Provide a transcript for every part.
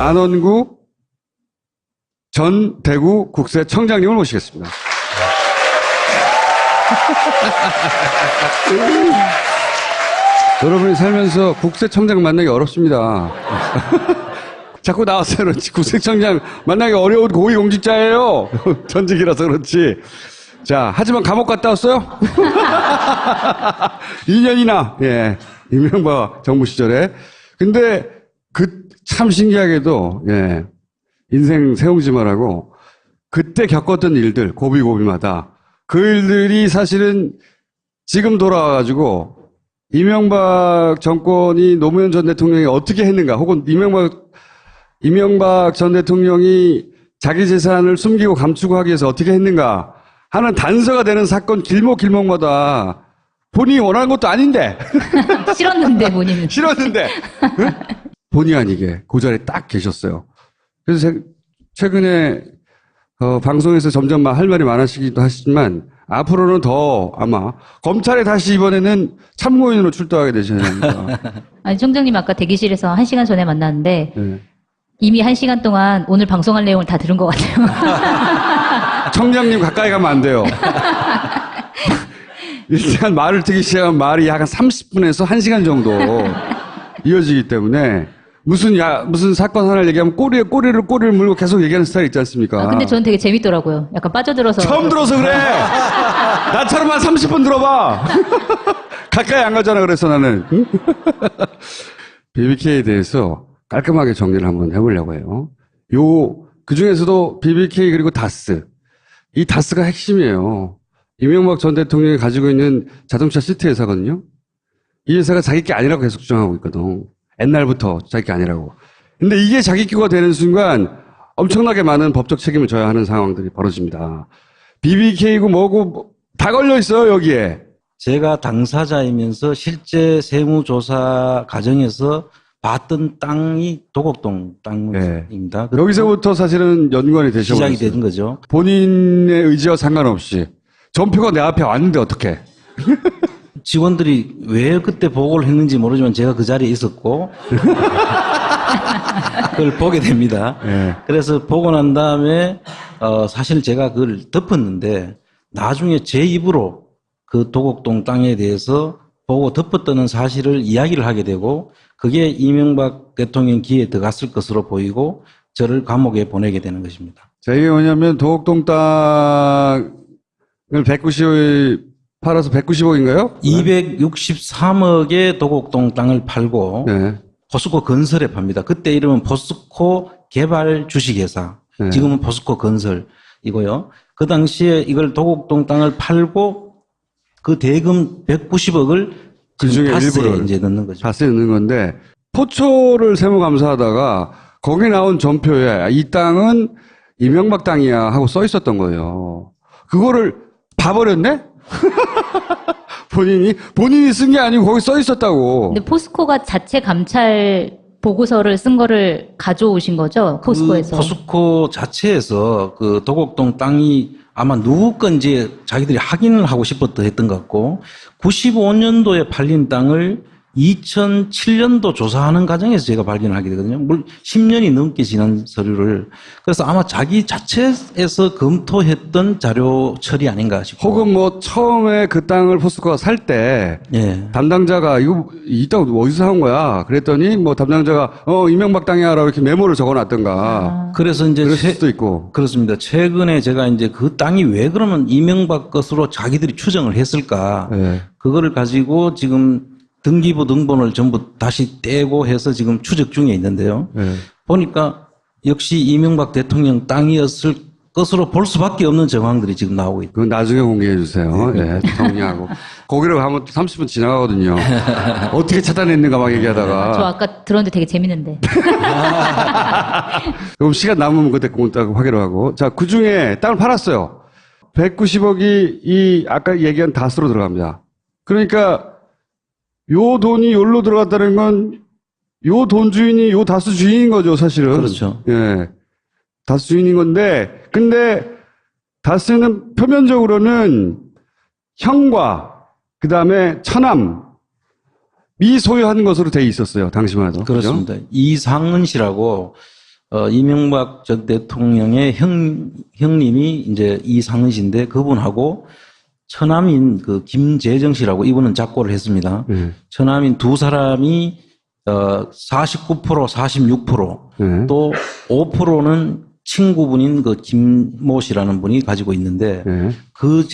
안원구 전 대구 국세청장님을 모시겠습니다. 여러분이 살면서 국세청장 만나기 어렵습니다. 자꾸 나와서 그렇지. 국세청장 만나기 어려운 고위공직자예요. 전직이라서 그렇지. 자, 하지만 감옥 갔다 왔어요? 2년이나, 예. 이명박 정부 시절에. 근데, 참 신기하게도, 예. 인생 세웅지마라고, 그때 겪었던 일들, 고비고비마다, 그 일들이 사실은 지금 돌아와가지고, 이명박 정권이 노무현 전 대통령이 어떻게 했는가, 혹은 이명박 전 대통령이 자기 재산을 숨기고 감추고 하기 위해서 어떻게 했는가 하는 단서가 되는 사건 길목마다 본인이 원하는 것도 아닌데. 싫었는데, 본인은. 싫었는데. 응? 본의 아니게 그 자리에 딱 계셨어요. 그래서 최근에 방송에서 점점 할 말이 많아지기도 하시지만 앞으로는 더 아마 검찰에 다시 이번에는 참고인으로 출두하게 되셔야 합니다. 아니, 청장님 아까 대기실에서 1시간 전에 만났는데 네. 이미 1시간 동안 오늘 방송할 내용을 다 들은 것 같아요. 청장님 가까이 가면 안 돼요. 일단 말을 듣기 시작하면 말이 약 30분에서 1시간 정도 이어지기 때문에 무슨 사건 하나를 얘기하면 꼬리를 물고 계속 얘기하는 스타일 있지 않습니까? 근데 저는 되게 재밌더라고요. 약간 빠져들어서. 처음 들어서 그래! 나처럼 한 30분 들어봐! 가까이 안 가잖아, 그래서 나는. BBK에 대해서 깔끔하게 정리를 한번 해보려고 해요. 그 중에서도 BBK 그리고 다스. 이 다스가 핵심이에요. 이명박 전 대통령이 가지고 있는 자동차 시트 회사거든요. 이 회사가 자기 게 아니라고 계속 주장하고 있거든. 옛날부터 자기 게 아니라고. 근데 이게 자기 거가 되는 순간 엄청나게 많은 법적 책임을 져야 하는 상황들이 벌어집니다. BBK고 뭐고 다 걸려 있어요, 여기에. 제가 당사자이면서 실제 세무조사 과정에서 봤던 땅이 도곡동 땅입니다. 네. 여기서부터 사실은 연관이 되셔버렸어요. 시작이 되는 거죠. 본인의 의지와 상관없이 전표가 내 앞에 왔는데 어떡해. 직원들이 왜 그때 보고를 했는지 모르지만 제가 그 자리에 있었고 그걸 보게 됩니다. 네. 그래서 보고 난 다음에 사실 제가 그걸 덮었는데 나중에 제 입으로 그 도곡동 땅에 대해서 보고 덮었다는 사실을 이야기를 하게 되고 그게 이명박 대통령 귀에 들어갔을 것으로 보이고 저를 감옥에 보내게 되는 것입니다. 자, 이게 뭐냐면 도곡동 땅을 190억 팔아서 190억인가요? 263억의 도곡동 땅을 팔고 네. 포스코 건설에 팝니다. 그때 이름은 포스코 개발 주식회사. 네. 지금은 포스코 건설이고요. 그 당시에 이걸 도곡동 땅을 팔고 그 대금 190억을 그 중에 다스에 이제 넣는 거죠. 다스에 넣는 건데 포초를 세무감사하다가 거기 나온 전표에 이 땅은 이명박 땅이야 하고 써 있었던 거예요. 그거를 봐버렸네? 본인이 쓴 게 아니고 거기 써 있었다고. 근데 포스코가 자체 감찰 보고서를 쓴 거를 가져오신 거죠? 포스코에서. 그 포스코 자체에서 그 도곡동 땅이 아마 누구 건지 자기들이 확인을 하고 싶었던 했던 것 같고 95년도에 팔린 땅을 2007년도 조사하는 과정에서 제가 발견하게 되거든요. 물 10년이 넘게 지난 서류를. 그래서 아마 자기 자체에서 검토했던 자료 처리 아닌가 싶고. 혹은 뭐 처음에 그 땅을 포스코가 살 때 예. 담당자가 이 땅 어디서 산 거야? 그랬더니 뭐 담당자가 이명박 땅이야라고 이렇게 메모를 적어놨던가. 그래서 이제 그럴 수도 있고. 그렇습니다. 최근에 제가 이제 그 땅이 왜 그러면 이명박 것으로 자기들이 추정을 했을까? 네. 그거를 가지고 지금 등기부 등본을 전부 다시 떼고 해서 지금 추적 중에 있는데요. 네. 보니까 역시 이명박 대통령 땅이었을 것으로 볼 수밖에 없는 정황들이 지금 나오고 있다. 그건 나중에 공개해 주세요. 예, 정리하고. 거기로 가면 30분 지나가거든요. 어떻게 찾아냈는가 막 얘기하다가. 저 아까 들었는데 되게 재밌는데. 그럼 시간 남으면 그때 딱 확인을 하고. 자, 그 중에 땅을 팔았어요. 190억이 이 아까 얘기한 다스로 들어갑니다. 그러니까 요 돈이 요로 들어갔다는 건 요 돈 주인이 요 다스 주인인 거죠, 사실은. 그렇죠. 예. 다스 주인인 건데, 근데 다스는 표면적으로는 형과 그 다음에 처남이 소유한 것으로 돼 있었어요, 당시만 해도. 그렇습니다. 이상은 씨라고 이명박 전 대통령의 형님이 이제 이상은씨인데 그분하고 처남인 그 김재정 씨라고 이분은 작고를 했습니다. 처남인 두 사람이 49%, 46%, 네. 또 5%는 친구분인 그 김모 씨라는 분이 가지고 있는데 네. 그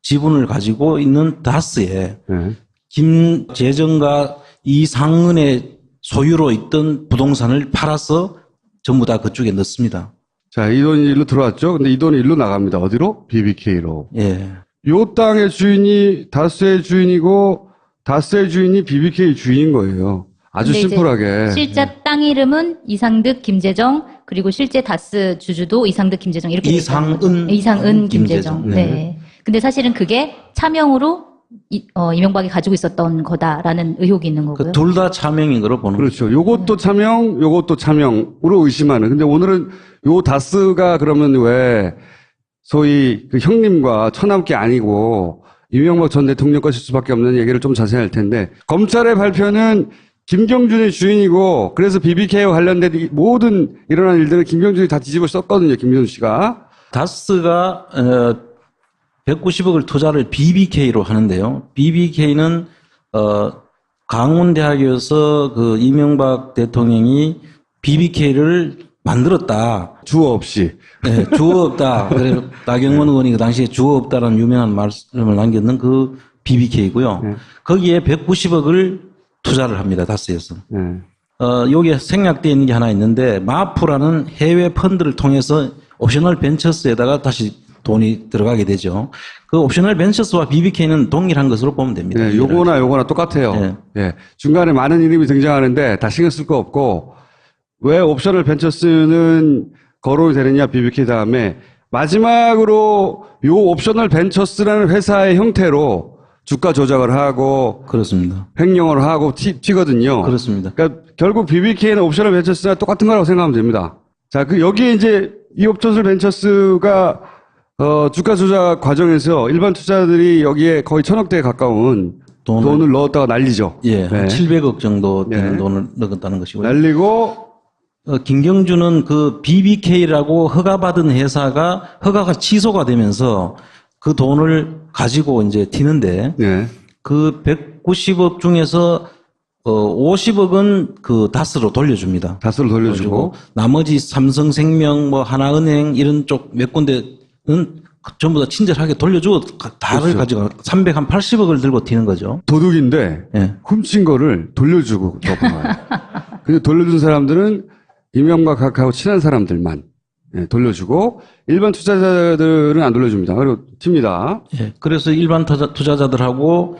지분을 가지고 있는 다스에 네. 김재정과 이상은의 소유로 있던 부동산을 팔아서 전부 다 그쪽에 넣습니다. 자, 이 돈이 일로 들어왔죠? 근데 이 돈이 일로 나갑니다. 어디로? BBK로. 예. 요 땅의 주인이 다스의 주인이고, 다스의 주인이 BBK 주인인 거예요. 아주 근데 이제 심플하게. 실제 땅 이름은 이상득, 김재정, 그리고 실제 다스 주주도 이상득, 김재정 이렇게 돼 있다는 거죠. 이상은, 이상은, 김재정. 김재정. 네. 근데 사실은 그게 차명으로 이명박이 가지고 있었던 거다라는 의혹이 있는 거고요. 둘 다 차명인 거로 보는 거죠. 그렇죠. 요것도 차명, 요것도 차명으로 의심하는. 근데 오늘은 요 다스가 그러면 왜 소위 그 형님과 처남께 아니고 이명박 전 대통령 것일 수밖에 없는 얘기를 좀 자세히 할 텐데, 검찰의 발표는 김경준이 주인이고, 그래서 BBK와 관련된 이 모든 일어난 일들을 김경준이 다 뒤집어 썼거든요, 김경준 씨가. 다스가 190억을 투자를 BBK로 하는데요. BBK는 강원대학에서 그 이명박 대통령이 BBK를 만들었다. 주어 없이. 네, 주어 없다. 그래서 나경원 의원이 그 당시에 주어 없다라는 유명한 말씀을 남겼는 그 BBK고요. 네. 거기에 190억을 투자를 합니다. 다스에서. 네. 여기에 생략되어 있는 게 하나 있는데 마프라는 해외 펀드를 통해서 옵셔널 벤처스에다가 다시 돈이 들어가게 되죠. 그 옵셔널 벤처스와 BBK는 동일한 것으로 보면 됩니다. 네, 요거나 똑같아요. 네. 예. 중간에 많은 이름이 등장하는데 다 신경 쓸 거 없고, 왜 옵셔널 벤처스는 거론이 되느냐, BBK 다음에 마지막으로 요 옵셔널 벤처스라는 회사의 형태로 주가 조작을 하고 그렇습니다. 횡령을 하고 튀거든요. 그렇습니다. 그러니까 결국 BBK는 옵셔널 벤처스랑 똑같은 거라고 생각하면 됩니다. 자, 여기에 이제 이 옵셔널 벤처스가 주가 조작 과정에서 일반 투자자들이 여기에 거의 1,000억대에 가까운 돈을 넣었다가 난리죠. 예, 네. 한 700억 정도 되는 네. 돈을 넣었다는 것이고요. 날리고 김경준은 그 BBK라고 허가받은 회사가 허가가 취소가 되면서 그 돈을 가지고 이제 튀는데 예. 그 190억 중에서 50억은 그 다스로 돌려줍니다. 다스를 돌려주고 나머지 삼성생명, 뭐 하나은행 이런 쪽 몇 군데는 전부 다 친절하게 돌려주고 다를 그렇죠. 가지고 380억을 들고 튀는 거죠. 도둑인데 예. 훔친 거를 돌려주고 넘어가요. 근데 돌려준 사람들은 이명박하고 친한 사람들만 돌려주고 일반 투자자들은 안 돌려줍니다. 그리고 튑니다. 예. 그래서 일반 투자자들하고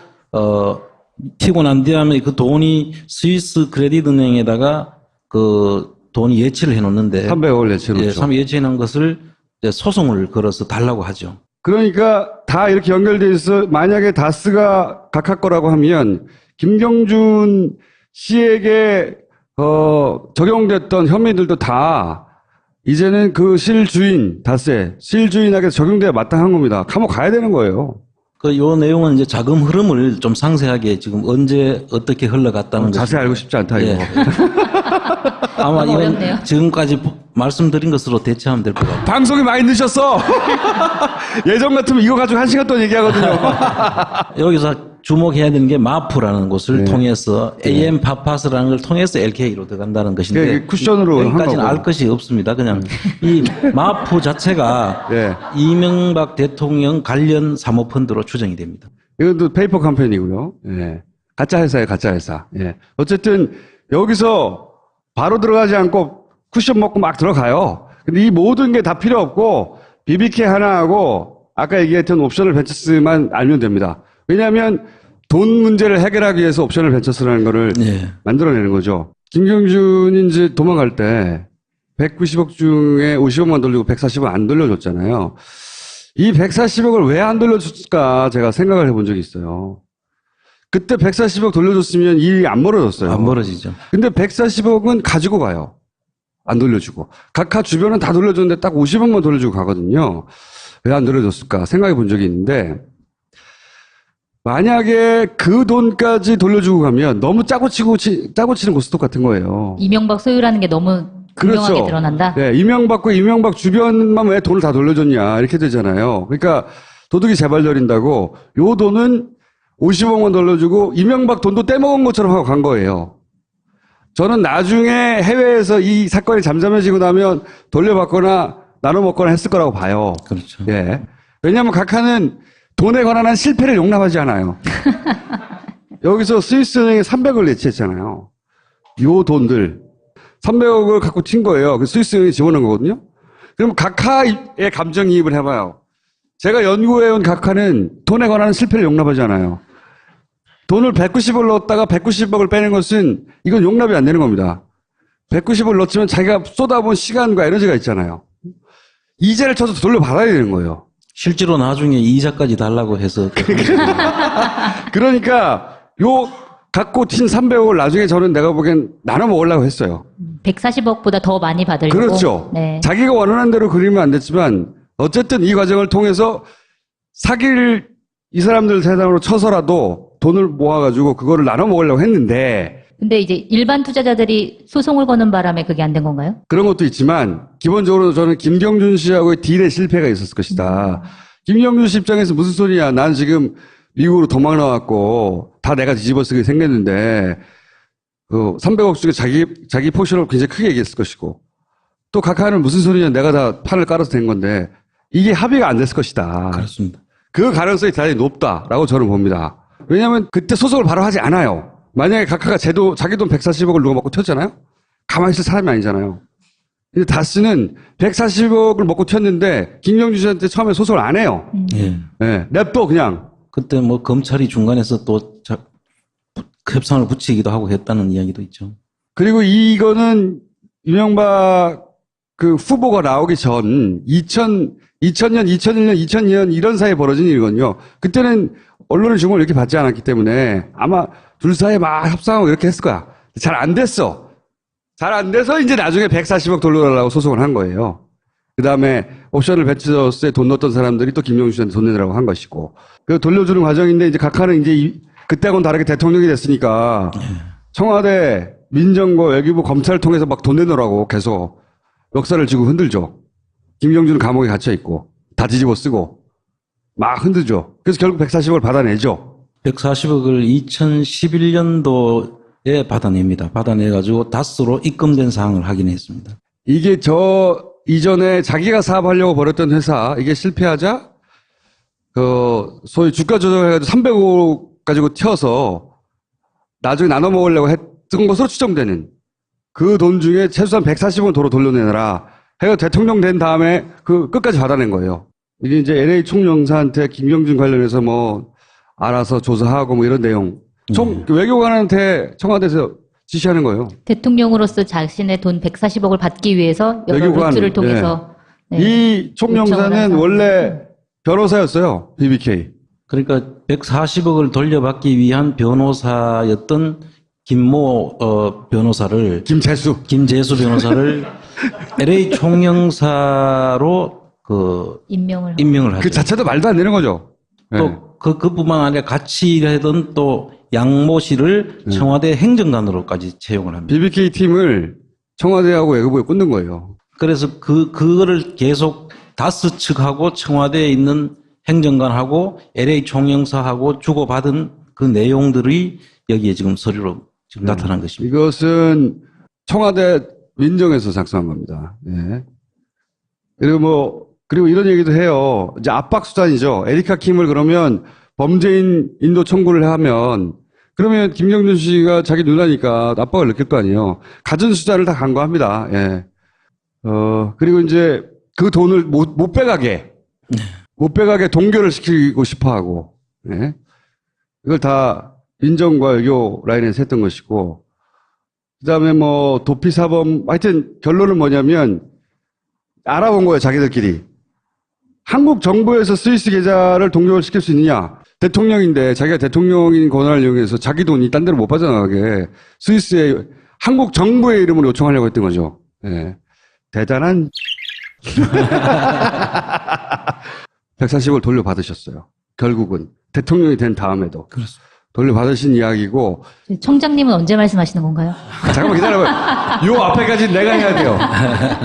튀고 난 다음에 그 돈이 스위스 크레딧 은행에다가 그 돈이 예치를 해놓는데 300억을 내채놓죠. 예, 예치해 놓은 것을 이제 소송을 걸어서 달라고 하죠. 그러니까 다 이렇게 연결돼 있어. 만약에 다스가 각하 거라고 하면 김경준 씨에게 적용됐던 혐의들도 다 이제는 그 실주인 다스의 실주인에게 적용돼야 마땅한 겁니다. 감옥 가야 되는 거예요. 요 내용은 이제 자금 흐름을 좀 상세하게 지금 언제 어떻게 흘러갔다는 것 자세히 알고 싶지 않다 이거. 예. 아마 너무 이건 어렵네요. 지금까지 말씀드린 것으로 대체하면 될 것 같아요. 방송이 많이 늦었어. 예전 같으면 이거 가지고 1시간 동안 얘기하거든요. 여기서 주목해야 되는 게 마프라는 곳을 네. 통해서 AM 파파스라는 걸 통해서 LK로 들어간다는 것인데 네, 쿠션으로 한 여기까지는 거고. 알 것이 없습니다. 그냥 이 마프 자체가 네. 이명박 대통령 관련 사모펀드로 추정이 됩니다. 이것도 페이퍼 캠페인이고요. 예. 가짜 회사예요, 가짜 회사. 예. 어쨌든 여기서 바로 들어가지 않고 쿠션 먹고 막 들어가요. 근데 이 모든 게 다 필요 없고 BBK 하나하고 아까 얘기했던 옵셔널 벤처스만 알면 됩니다. 왜냐하면 돈 문제를 해결하기 위해서 옵셔널 벤처스라는 거를 네. 만들어내는 거죠. 김경준이 이제 도망갈 때 190억 중에 50억만 돌리고 140억 안 돌려줬잖아요. 이 140억을 왜 안 돌려줬을까 제가 생각을 해본 적이 있어요. 그때 140억 돌려줬으면 일이 안 벌어졌어요. 안 벌어지죠. 근데 140억은 가지고 가요. 안 돌려주고. 각하 주변은 다 돌려줬는데 딱 50억만 돌려주고 가거든요. 왜 안 돌려줬을까 생각해 본 적이 있는데 만약에 그 돈까지 돌려주고 가면 너무 짜고 치는 고스톱 같은 거예요. 이명박 소유라는 게 너무 분명하게 그렇죠. 드러난다. 네, 이명박과 이명박 주변만 왜 돈을 다 돌려줬냐 이렇게 되잖아요. 그러니까 도둑이 재발견인다고 요 돈은 50억만 돌려주고 이명박 돈도 떼먹은 것처럼 하고 간 거예요. 저는 나중에 해외에서 이 사건이 잠잠해지고 나면 돌려받거나 나눠 먹거나 했을 거라고 봐요. 그렇죠. 예. 왜냐하면 각하는 돈에 관한 한 실패를 용납하지 않아요. 여기서 스위스은행에 300을 예치했잖아요. 요 돈들 300억을 갖고 튄 거예요. 그 스위스은행이 집어넣은 거거든요. 그럼 각하의 감정이입을 해봐요. 제가 연구해온 각하는 돈에 관한 실패를 용납하지 않아요. 돈을 190을 넣었다가 190억을 빼는 것은 이건 용납이 안 되는 겁니다. 190을 넣었지만 자기가 쏟아본 시간과 에너지가 있잖아요. 이자를 쳐서 돌려받아야 되는 거예요. 실제로 나중에 이자까지 달라고 해서 그러니까 요 갖고 튄 300억을 나중에 저는 내가 보기엔 나눠 먹으려고 했어요. 140억보다 더 많이 받으려고. 그렇죠. 네. 자기가 원하는 대로 그리면 안 됐지만 어쨌든 이 과정을 통해서 사기를 이 사람들 대상으로 쳐서라도 돈을 모아가지고 그거를 나눠 먹으려고 했는데 근데 이제 일반 투자자들이 소송을 거는 바람에 그게 안 된 건가요? 그런 것도 있지만 기본적으로 저는 김경준 씨하고의 딜의 실패가 있었을 것이다. 김경준 씨 입장에서 무슨 소리야. 난 지금 미국으로 도망 나왔고 다 내가 뒤집어 쓰게 생겼는데 그 300억 중에 자기 포션을 굉장히 크게 얘기했을 것이고 또 각하는 무슨 소리냐. 내가 다 판을 깔아서 된 건데 이게 합의가 안 됐을 것이다. 그렇습니다. 그 가능성이 대단히 높다라고 저는 봅니다. 왜냐하면 그때 소송을 바로 하지 않아요. 만약에 각하가 자기 돈 140억을 누가 먹고 튀었잖아요? 가만히 있을 사람이 아니잖아요. 근데 다스는 140억을 먹고 튀었는데 김경준 씨한테 처음에 소송을 안 해요. 예. 네, 냅둬 그냥. 그때 뭐 검찰이 중간에서 또 협상을 붙이기도 하고 했다는 이야기도 있죠. 그리고 이거는 이명박 그 후보가 나오기 전 2000년, 2001년, 2002년 이런 사이에 벌어진 일이거든요. 그때는 언론의 주목을 이렇게 받지 않았기 때문에 아마 둘 사이에 막 협상하고 이렇게 했을 거야. 잘 안 됐어. 잘 안 돼서 이제 나중에 140억 돌려달라고 소송을 한 거예요. 그 다음에 옵션을 배치저스에 돈 넣었던 사람들이 또 김용준 씨한테 돈 내라고 한 것이고. 그 돌려주는 과정인데 이제 각하는 이제 그때하고는 다르게 대통령이 됐으니까 청와대 민정부 외교부 검찰을 통해서 막 돈 내놓으라고 계속 역사를 지고 흔들죠. 김경준은 감옥에 갇혀 있고 다 뒤집어 쓰고 막 흔들죠. 그래서 결국 140억을 받아내죠. 140억을 2011년도에 받아냅니다. 받아내가지고 다스로 입금된 사항을 확인했습니다. 이게 저 이전에 자기가 사업하려고 벌였던 회사 이게 실패하자 그 소위 주가 조정해가지고 300억 가지고 튀어서 나중에 나눠 먹으려고 했던 것으로 추정되는 그 돈 중에 최소한 140원 도로 돌려내라 해서 대통령 된 다음에 그 끝까지 받아낸 거예요. 이게 이제 LA 총영사한테 김경준 관련해서 뭐 알아서 조사하고 뭐 이런 내용. 외교관한테 청와대에서 지시하는 거예요. 대통령으로서 자신의 돈 140억을 받기 위해서 여러 외교관, 루트를 통해서 네. 이 총영사는 요청을 원래 변호사였어요. BBK. 그러니까 140억을 돌려받기 위한 변호사였던 김모 변호사를 김재수 변호사를 LA 총영사로 임명을 하죠. 그 자체도 말도 안 되는 거죠. 또 그뿐만 아니라 같이 일하던 또 양모 씨를 청와대 행정관으로까지 채용을 합니다. BBK 팀을 청와대하고 외교부에 꽂는 거예요. 그래서 그거를 계속 다스 측하고 청와대에 있는 행정관하고 LA 총영사하고 주고받은 그 내용들이 여기에 지금 서류로 지금 나타난 것입니다. 이것은 청와대 민정에서 작성한 겁니다. 예. 그리고 이런 얘기도 해요. 이제 압박 수단이죠. 에리카 킴을 그러면 범죄인 인도 청구를 하면 그러면 김경준 씨가 자기 누나니까 압박을 느낄 거 아니에요. 갖은 수단을 다 간과합니다. 예. 그리고 이제 그 돈을 못 빼가게 동결을 시키고 싶어 하고, 예. 이걸 다 민정과 외교 라인에서 했던 것이고, 그 다음에 뭐 도피사범, 하여튼 결론은 뭐냐면 알아본 거예요, 자기들끼리. 한국 정부에서 스위스 계좌를 동결을 시킬 수 있느냐? 대통령인데 자기가 대통령인 권한을 이용해서 자기 돈이 딴 데로 못 빠져나가게 스위스의 한국 정부의 이름으로 요청하려고 했던 거죠. 예. 대단한 140을 돌려받으셨어요. 결국은 대통령이 된 다음에도. 그렇습니다. 돌려받으신 이야기고, 청장님은 언제 말씀하시는 건가요? 잠깐만 기다려봐요. 요 앞에까지 내가 해야 돼요.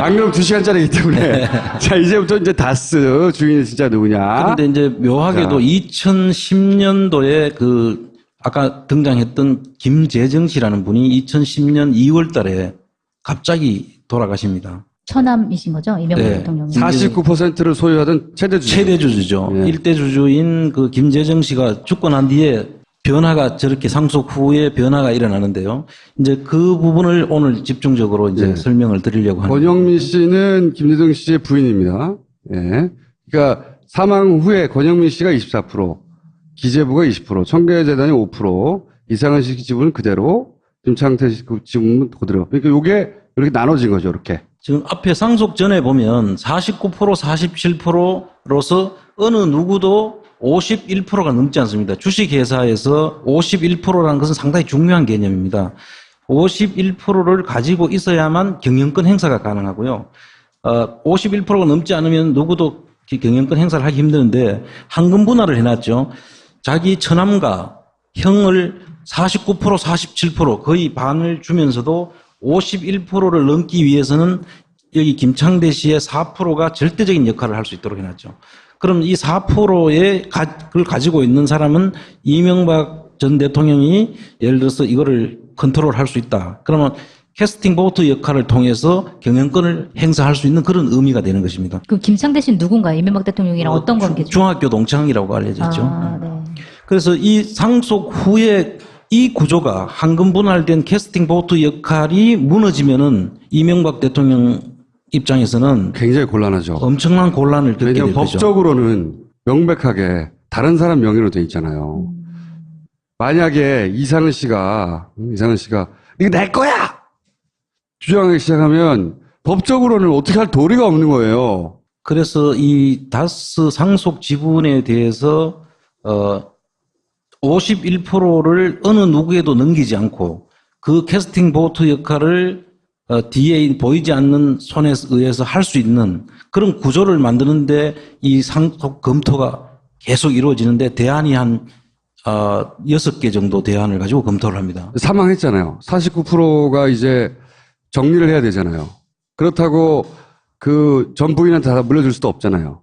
안 그러면 2시간짜리이기 때문에. 자, 이제부터 이제 다스 주인이 진짜 누구냐. 그런데 이제 묘하게도 자. 2010년도에 그 아까 등장했던 김재정 씨라는 분이 2010년 2월 달에 갑자기 돌아가십니다. 처남이신 거죠? 이명박 네. 대통령이. 49%를 소유하던 최대 주주. 최대 주주죠. 예. 일대 주주인 그 김재정 씨가 죽고 난 뒤에 변화가 저렇게 상속 후에 변화가 일어나는데요. 이제 그 부분을 오늘 집중적으로 이제 예. 설명을 드리려고 합니다. 권영민 씨는 김재동 씨의 부인입니다. 예. 그러니까 사망 후에 권영민 씨가 24%, 기재부가 20%, 청계재단이 5%, 이상한 씨 지분은 그대로, 김창태 씨 지분은 그대로. 그러니까 요게 이렇게 나눠진 거죠, 이렇게. 지금 앞에 상속 전에 보면 49%, 47%로서 어느 누구도 51%가 넘지 않습니다. 주식회사에서 51%라는 것은 상당히 중요한 개념입니다. 51%를 가지고 있어야만 경영권 행사가 가능하고요. 51%가 넘지 않으면 누구도 경영권 행사를 하기 힘드는데 황금 분할을 해놨죠. 자기 처남과 형을 49%, 47% 거의 반을 주면서도 51%를 넘기 위해서는 여기 김창대 씨의 4%가 절대적인 역할을 할 수 있도록 해놨죠. 그럼 이 4%의 그걸 가지고 있는 사람은 이명박 전 대통령이 예를 들어서 이거를 컨트롤할 수 있다. 그러면 캐스팅 보트 역할을 통해서 경영권을 행사할 수 있는 그런 의미가 되는 것입니다. 그 김창대 씨는 누군가요? 이명박 대통령이랑 어떤 관계죠? 중학교 동창이라고 알려졌죠. 아, 네. 그래서 이 상속 후에 이 구조가 황금 분할된 캐스팅 보트 역할이 무너지면은 이명박 대통령 입장에서는 굉장히 곤란하죠. 엄청난 곤란을 겪게 될 왜냐하면 거죠. 법적으로는 명백하게 다른 사람 명의로 돼 있잖아요. 만약에 이상은 씨가 이거 내 거야! 주장하기 시작하면 법적으로는 어떻게 할 도리가 없는 거예요. 그래서 이 다스 상속 지분에 대해서 51%를 어느 누구에도 넘기지 않고 그 캐스팅 보트 역할을 뒤에 보이지 않는 손에 의해서 할 수 있는 그런 구조를 만드는데 이 상속 검토가 계속 이루어지는데 대안이 한 6개 정도 대안을 가지고 검토를 합니다. 사망했잖아요. 49%가 이제 정리를 해야 되잖아요. 그렇다고 그 전 부인한테 다 물려줄 수도 없잖아요.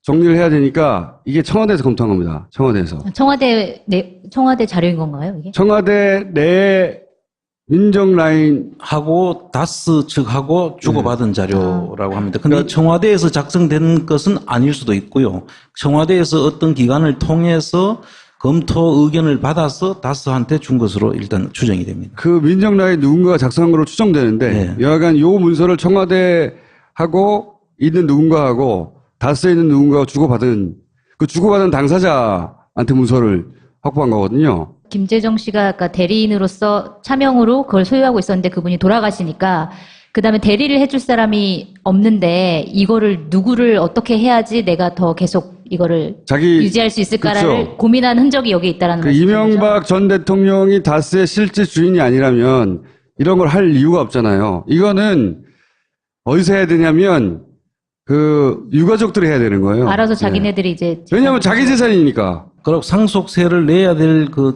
정리를 해야 되니까 이게 청와대에서 검토한 겁니다. 청와대에서. 청와대 자료인 건가요, 이게? 청와대 내 민정 라인 하고 다스 측하고 주고받은 자료라고 합니다. 근데 그러니까 청와대에서 작성된 것은 아닐 수도 있고요. 청와대에서 어떤 기관을 통해서 검토 의견을 받아서 다스한테 준 것으로 일단 추정이 됩니다. 그 민정 라인 누군가가 작성한 걸로 추정되는데 네. 여하간 요 문서를 청와대하고 있는 누군가하고 다스에 있는 누군가가 주고받은 그 주고받은 당사자한테 문서를 확보한 거거든요. 김재정 씨가 아까 대리인으로서 차명으로 그걸 소유하고 있었는데 그분이 돌아가시니까 그 다음에 대리를 해줄 사람이 없는데 이거를 누구를 어떻게 해야지 내가 더 계속 이거를 유지할 수 있을까를 그렇죠. 고민한 흔적이 여기 있다라는 그 말씀이죠. 이명박 전 대통령이 다스의 실제 주인이 아니라면 이런 걸 할 이유가 없잖아요. 이거는 어디서 해야 되냐면 그 유가족들이 해야 되는 거예요. 알아서 네. 자기네들이 이제 왜냐하면 자기 재산이니까. 그리고 상속세를 내야 될 그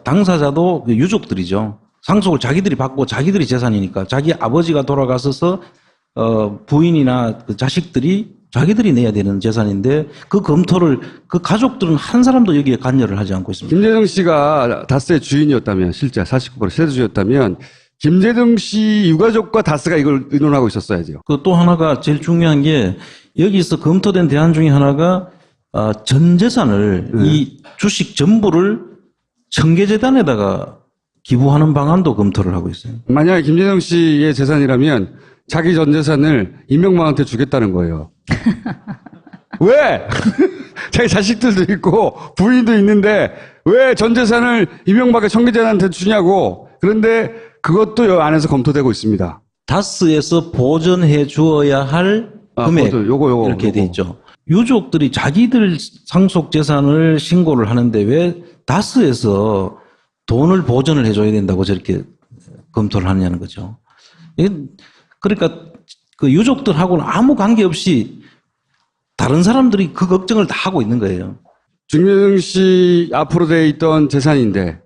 당사자도 그 유족들이죠. 상속을 자기들이 받고 자기들이 재산이니까 자기 아버지가 돌아가셔서 부인이나 그 자식들이 자기들이 내야 되는 재산인데 그 검토를 그 가족들은 한 사람도 여기에 관여를 하지 않고 있습니다. 김재동 씨가 다스의 주인이었다면 실제 49% 세대주였다면 김재동 씨 유가족과 다스가 이걸 의논하고 있었어야죠. 그 또 하나가 제일 중요한 게 여기서 검토된 대안 중에 하나가 전 재산을 이 주식 전부를 청계재단에다가 기부하는 방안도 검토를 하고 있어요. 만약에 김재동 씨의 재산이라면 자기 전 재산을 이명박한테 주겠다는 거예요. 왜? 자기 자식들도 있고 부인도 있는데 왜 전 재산을 이명박의 청계재단한테 주냐고. 그런데 그것도 이 안에서 검토되고 있습니다. 다스에서 보전해 주어야 할 금액 요거 이렇게 돼 있죠. 유족들이 자기들 상속 재산을 신고를 하는데 왜 다스에서 돈을 보전을 해줘야 된다고 저렇게 검토를 하느냐는 거죠. 그러니까 그 유족들하고는 아무 관계 없이 다른 사람들이 그 걱정을 다 하고 있는 거예요. 김재동 씨 앞으로 돼 있던 재산인데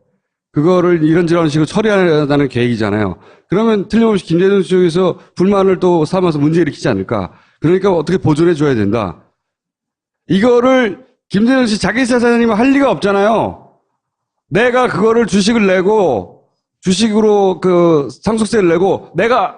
그거를 이런저런 식으로 처리하려는 계획이잖아요. 그러면 틀림없이 김재동 씨 쪽에서 불만을 또 삼아서 문제 일으키지 않을까. 그러니까 어떻게 보존해 줘야 된다. 이거를 김재동 씨 자기 재산이면 할 리가 없잖아요. 내가 그거를 주식을 내고 주식으로 그 상속세를 내고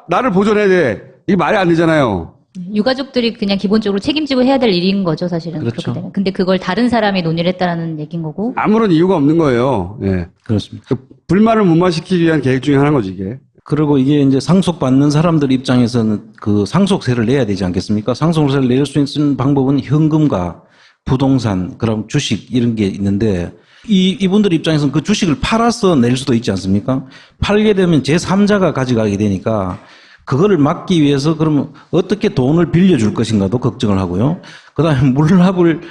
나를 보존해야 돼. 이게 말이 안 되잖아요. 유가족들이 그냥 기본적으로 책임지고 해야 될 일인 거죠, 사실은. 그렇죠. 그렇게 되면. 근데 그걸 다른 사람이 논의를 했다라는 얘기인 거고. 아무런 이유가 없는 거예요. 예. 그렇습니다. 그 불만을 무마시키기 위한 계획 중에 하나인 거지, 이게. 그리고 이게 이제 상속받는 사람들 입장에서는 그 상속세를 내야 되지 않겠습니까? 상속세를 낼 수 있는 방법은 현금과 부동산, 그럼 주식 이런 게 있는데 이분들 입장에서는 그 주식을 팔아서 낼 수도 있지 않습니까? 팔게 되면 제3자가 가져가게 되니까 그거를 막기 위해서 그러면 어떻게 돈을 빌려줄 것인가도 걱정을 하고요. 그 다음에 물납을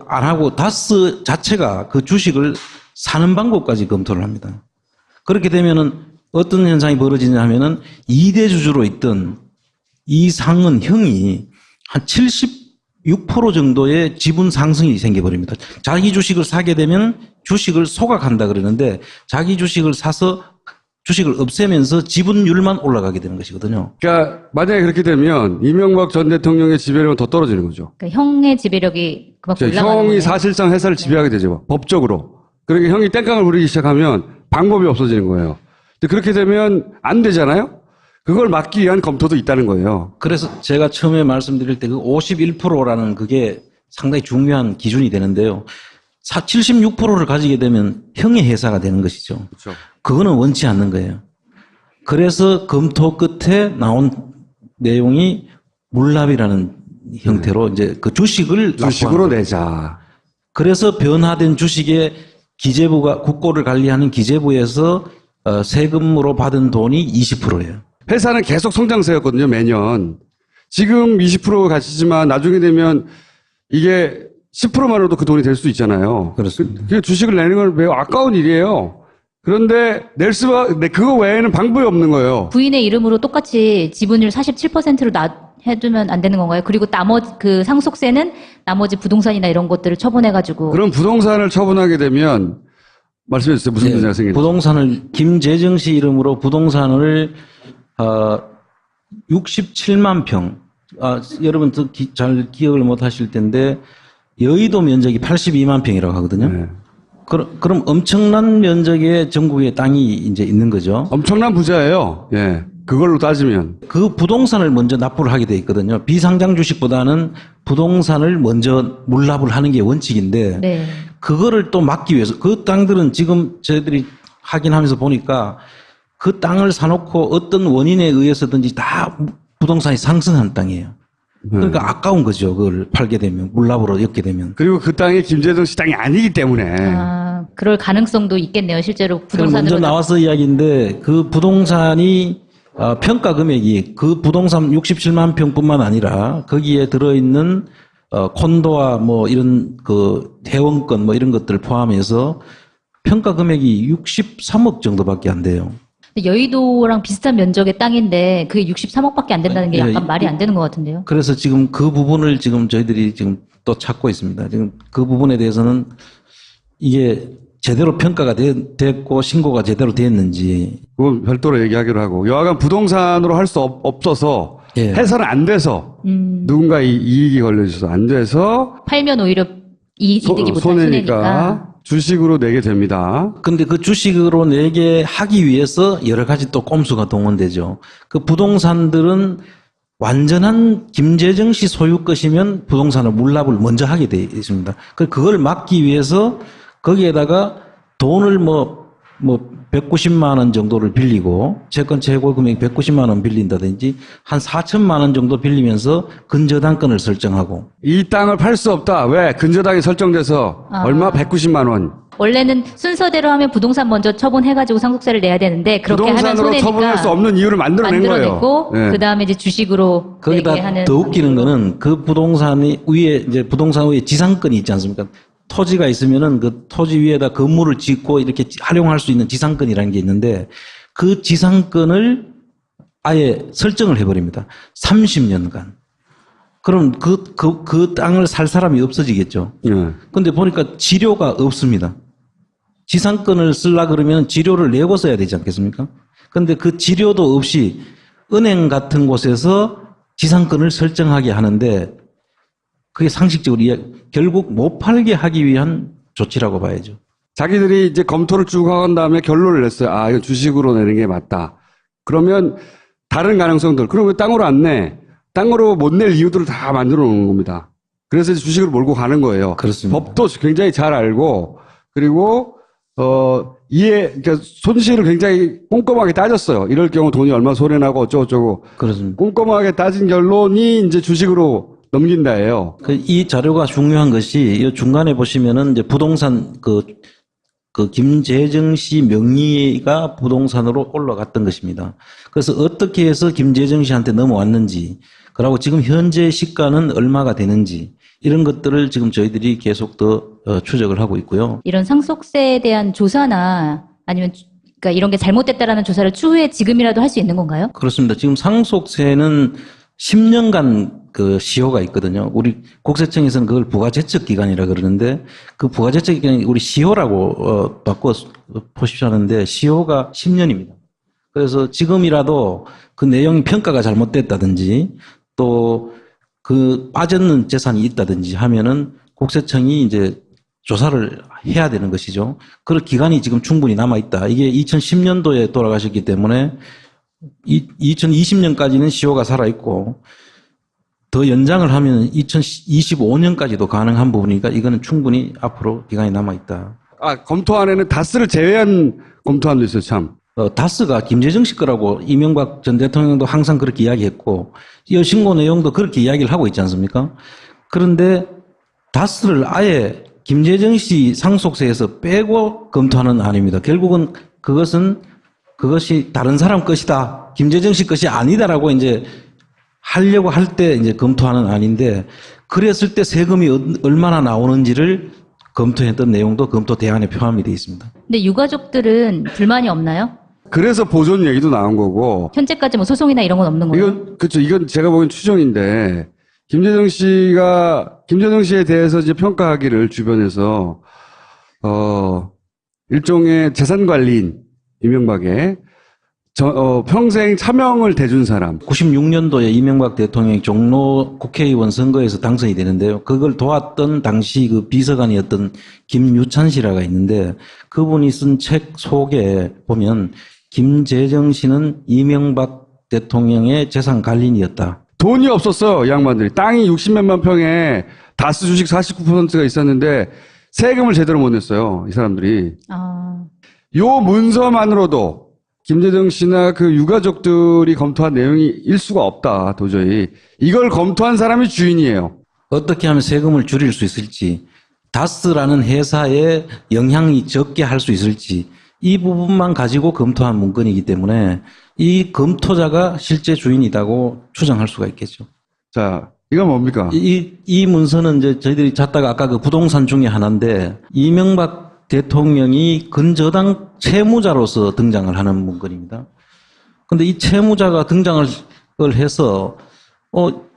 안 하고 다스 자체가 그 주식을 사는 방법까지 검토를 합니다. 그렇게 되면은 어떤 현상이 벌어지냐 하면은 2대 주주로 있던 이상은 형이 한 76% 정도의 지분 상승이 생겨버립니다. 자기 주식을 사게 되면 주식을 소각한다 그러는데 자기 주식을 사서 주식을 없애면서 지분율만 올라가게 되는 것이거든요. 그러니까 만약에 그렇게 되면 이명박 전 대통령의 지배력은 더 떨어지는 거죠. 그러니까 형의 지배력이 그만큼 올라가는 형이 거예요. 사실상 회사를 지배하게 되죠. 법적으로. 그러니까 형이 땡깡을 부리기 시작하면 방법이 없어지는 거예요. 근데 그렇게 되면 안 되잖아요. 그걸 막기 위한 검토도 있다는 거예요. 그래서 제가 처음에 말씀드릴 때 그 51%라는 그게 상당히 중요한 기준이 되는데요. 76%를 가지게 되면 형의 회사가 되는 것이죠. 그렇죠. 그거는 원치 않는 거예요. 그래서 검토 끝에 나온 내용이 물납이라는 형태로 이제 그 주식을 주식으로 납부하는 내자. 그래서 변화된 주식에 기재부가 국고를 관리하는 기재부에서 세금으로 받은 돈이 20%예요. 회사는 계속 성장세였거든요, 매년. 지금 20% 가치지만 나중에 되면 이게 10%만으로도 그 돈이 될 수 있잖아요. 그렇습니다. 그 주식을 내는 건 매우 아까운 일이에요. 그런데 그거 외에는 방법이 없는 거예요. 부인의 이름으로 똑같이 지분율 47%로 해두면 안 되는 건가요? 그리고 나머지 그 상속세는 나머지 부동산이나 이런 것들을 처분해가지고. 그럼 부동산을 처분하게 되면 말씀해 주세요. 무슨 문제가 생기는지. 부동산을 김재정 씨 이름으로 부동산을 67만 평. 여러분 잘 기억을 못 하실 텐데 여의도 면적이 82만 평이라고 하거든요. 네. 그럼 엄청난 면적의 전국에 땅이 이제 있는 거죠. 엄청난 부자예요. 예. 그걸로 따지면. 그 부동산을 먼저 납부를 하게 돼 있거든요. 비상장 주식보다는 부동산을 먼저 물납을 하는 게 원칙인데 네. 그거를 또 막기 위해서 그 땅들은 지금 저희들이 확인하면서 보니까 그 땅을 사놓고 어떤 원인에 의해서든지 다 부동산이 상승한 땅이에요. 그러니까 아까운 거죠. 그걸 팔게 되면 물납으로 엮게 되면. 그리고 그 땅이 김재동 씨 땅이 아니기 때문에. 그럴 가능성도 있겠네요. 실제로 그럼 부동산으로. 먼저 나와서 이야기인데 그 부동산이 평가 금액이 그 부동산 67만 평뿐만 아니라 거기에 들어있는 콘도와 뭐 이런 그 대원권 뭐 이런 것들을 포함해서 평가 금액이 63억 정도밖에 안 돼요. 여의도랑 비슷한 면적의 땅인데 그게 63억밖에 안 된다는 게 약간 말이 안 되는 것 같은데요. 그래서 지금 그 부분을 지금 저희들이 지금 또 찾고 있습니다. 지금 그 부분에 대해서는 이게 제대로 평가가 됐고 신고가 제대로 됐는지. 그건 별도로 얘기하기로 하고. 여하간 부동산으로 할 수 없어서 예. 해서는 안 돼서 누군가 이익이 걸려져서 안 돼서 팔면 오히려 이득이 못 손해니까. 주식으로 내게 됩니다. 근데 그 주식으로 내게 하기 위해서 여러 가지 또 꼼수가 동원되죠. 그 부동산들은 완전한 김재정 씨 소유 것이면 부동산을 물납을 먼저 하게 돼 있습니다. 그걸 막기 위해서 거기에다가 돈을 뭐 190만 원 정도를 빌리고 채권 최고 금액 190만 원 빌린다든지 한 4천만 원 정도 빌리면서 근저당권을 설정하고 이 땅을 팔 수 없다. 왜? 근저당이 설정돼서 얼마? 190만 원. 원래는 순서대로 하면 부동산 먼저 처분해가지고 상속세를 내야 되는데 그렇게 하면 부동산으로 손해니까 처분할 수 없는 이유를 만들어내고 네. 그 다음에 이제 주식으로 내게 거기다 하는. 더 웃기는 거는 그 부동산이 위에 이제 부동산 위에 지상권이 있지 않습니까? 토지가 있으면은 그 토지 위에다 건물을 짓고 이렇게 활용할 수 있는 지상권이라는 게 있는데 그 지상권을 아예 설정을 해버립니다. 30년간. 그럼 그 땅을 살 사람이 없어지겠죠. 예. 근데 보니까 지료가 없습니다. 지상권을 쓰려 그러면 지료를 내고 써야 되지 않겠습니까? 근데 그 지료도 없이 은행 같은 곳에서 지상권을 설정하게 하는데 그게 상식적으로 결국 못 팔게 하기 위한 조치라고 봐야죠. 자기들이 이제 검토를 쭉 한 다음에 결론을 냈어요. 아, 이거 주식으로 내는 게 맞다. 그러면 다른 가능성들. 그럼 왜 땅으로 안 내? 땅으로 못 낼 이유들을 다 만들어 놓는 겁니다. 그래서 이제 주식으로 몰고 가는 거예요. 그렇습니다. 법도 굉장히 잘 알고, 그리고, 그러니까 손실을 굉장히 꼼꼼하게 따졌어요. 이럴 경우 돈이 얼마 손해나고 어쩌고저쩌고. 그렇습니다. 꼼꼼하게 따진 결론이 이제 주식으로 넘긴다예요. 이 자료가 중요한 것이 이 중간에 보시면은 이제 부동산 그 김재정 씨 명의가 부동산으로 올라갔던 것입니다. 그래서 어떻게 해서 김재정 씨한테 넘어왔는지, 그리고 지금 현재 시가는 얼마가 되는지 이런 것들을 지금 저희들이 계속 더 추적을 하고 있고요. 이런 상속세에 대한 조사나 아니면 그러니까 이런 게 잘못됐다라는 조사를 추후에 지금이라도 할 수 있는 건가요? 그렇습니다. 지금 상속세는 10년간 그 시효가 있거든요. 우리 국세청에서는 그걸 부가제척 기간이라 그러는데 그 부가제척 기간이 우리 시효라고 바꿔 보십시오 하는데 시효가 10년입니다. 그래서 지금이라도 그 내용이 평가가 잘못됐다든지 또 그 빠졌는 재산이 있다든지 하면은 국세청이 이제 조사를 해야 되는 것이죠. 그럴 기간이 지금 충분히 남아 있다. 이게 2010년도에 돌아가셨기 때문에 2020년까지는 시효가 살아 있고 더 연장을 하면 2025년까지도 가능한 부분이니까 이거는 충분히 앞으로 기간이 남아 있다. 아, 검토안에는 다스를 제외한 검토안도 있어요, 참. 다스가 김재정 씨 거라고 이명박 전 대통령도 항상 그렇게 이야기했고 이 신고 내용도 그렇게 이야기를 하고 있지 않습니까? 그런데 다스를 아예 김재정 씨 상속세에서 빼고 검토하는 아닙니다. 결국은 그것이 다른 사람 것이다. 김재정 씨 것이 아니다라고 이제 하려고 할 때 이제 검토하는 아닌데 그랬을 때 세금이 얼마나 나오는지를 검토했던 내용도 검토 대안에 포함이 되어 있습니다. 근데 유가족들은 불만이 없나요? 그래서 보존 얘기도 나온 거고. 현재까지 뭐 소송이나 이런 건 없는 거예요? 이건 제가 보기엔 추정인데, 김재정 씨에 대해서 이제 평가하기를 주변에서, 일종의 재산 관리인, 이명박의, 평생 차명을 대준 사람. 96년도에 이명박 대통령이 종로 국회의원 선거에서 당선이 되는데요. 그걸 도왔던 당시 그 비서관이었던 김유찬 씨라가 있는데 그분이 쓴 책 속에 보면 김재정 씨는 이명박 대통령의 재산 관리인이었다. 돈이 없었어요, 이 양반들이. 땅이 60몇만 평에 다스 주식 49%가 있었는데 세금을 제대로 못 냈어요, 이 사람들이. 요 문서만으로도 김재정 씨나 그 유가족들이 검토한 내용이 일 수가 없다, 도저히. 이걸 검토한 사람이 주인이에요. 어떻게 하면 세금을 줄일 수 있을지, 다스라는 회사에 영향이 적게 할 수 있을지 이 부분만 가지고 검토한 문건이기 때문에 이 검토자가 실제 주인이라고 추정할 수가 있겠죠. 자, 이건 뭡니까? 이 문서는 이제 저희들이 찾다가 아까 그 부동산 중에 하나인데 이명박 대통령이 근저당 채무자로서 등장을 하는 문건입니다. 근데 이 채무자가 등장을 해서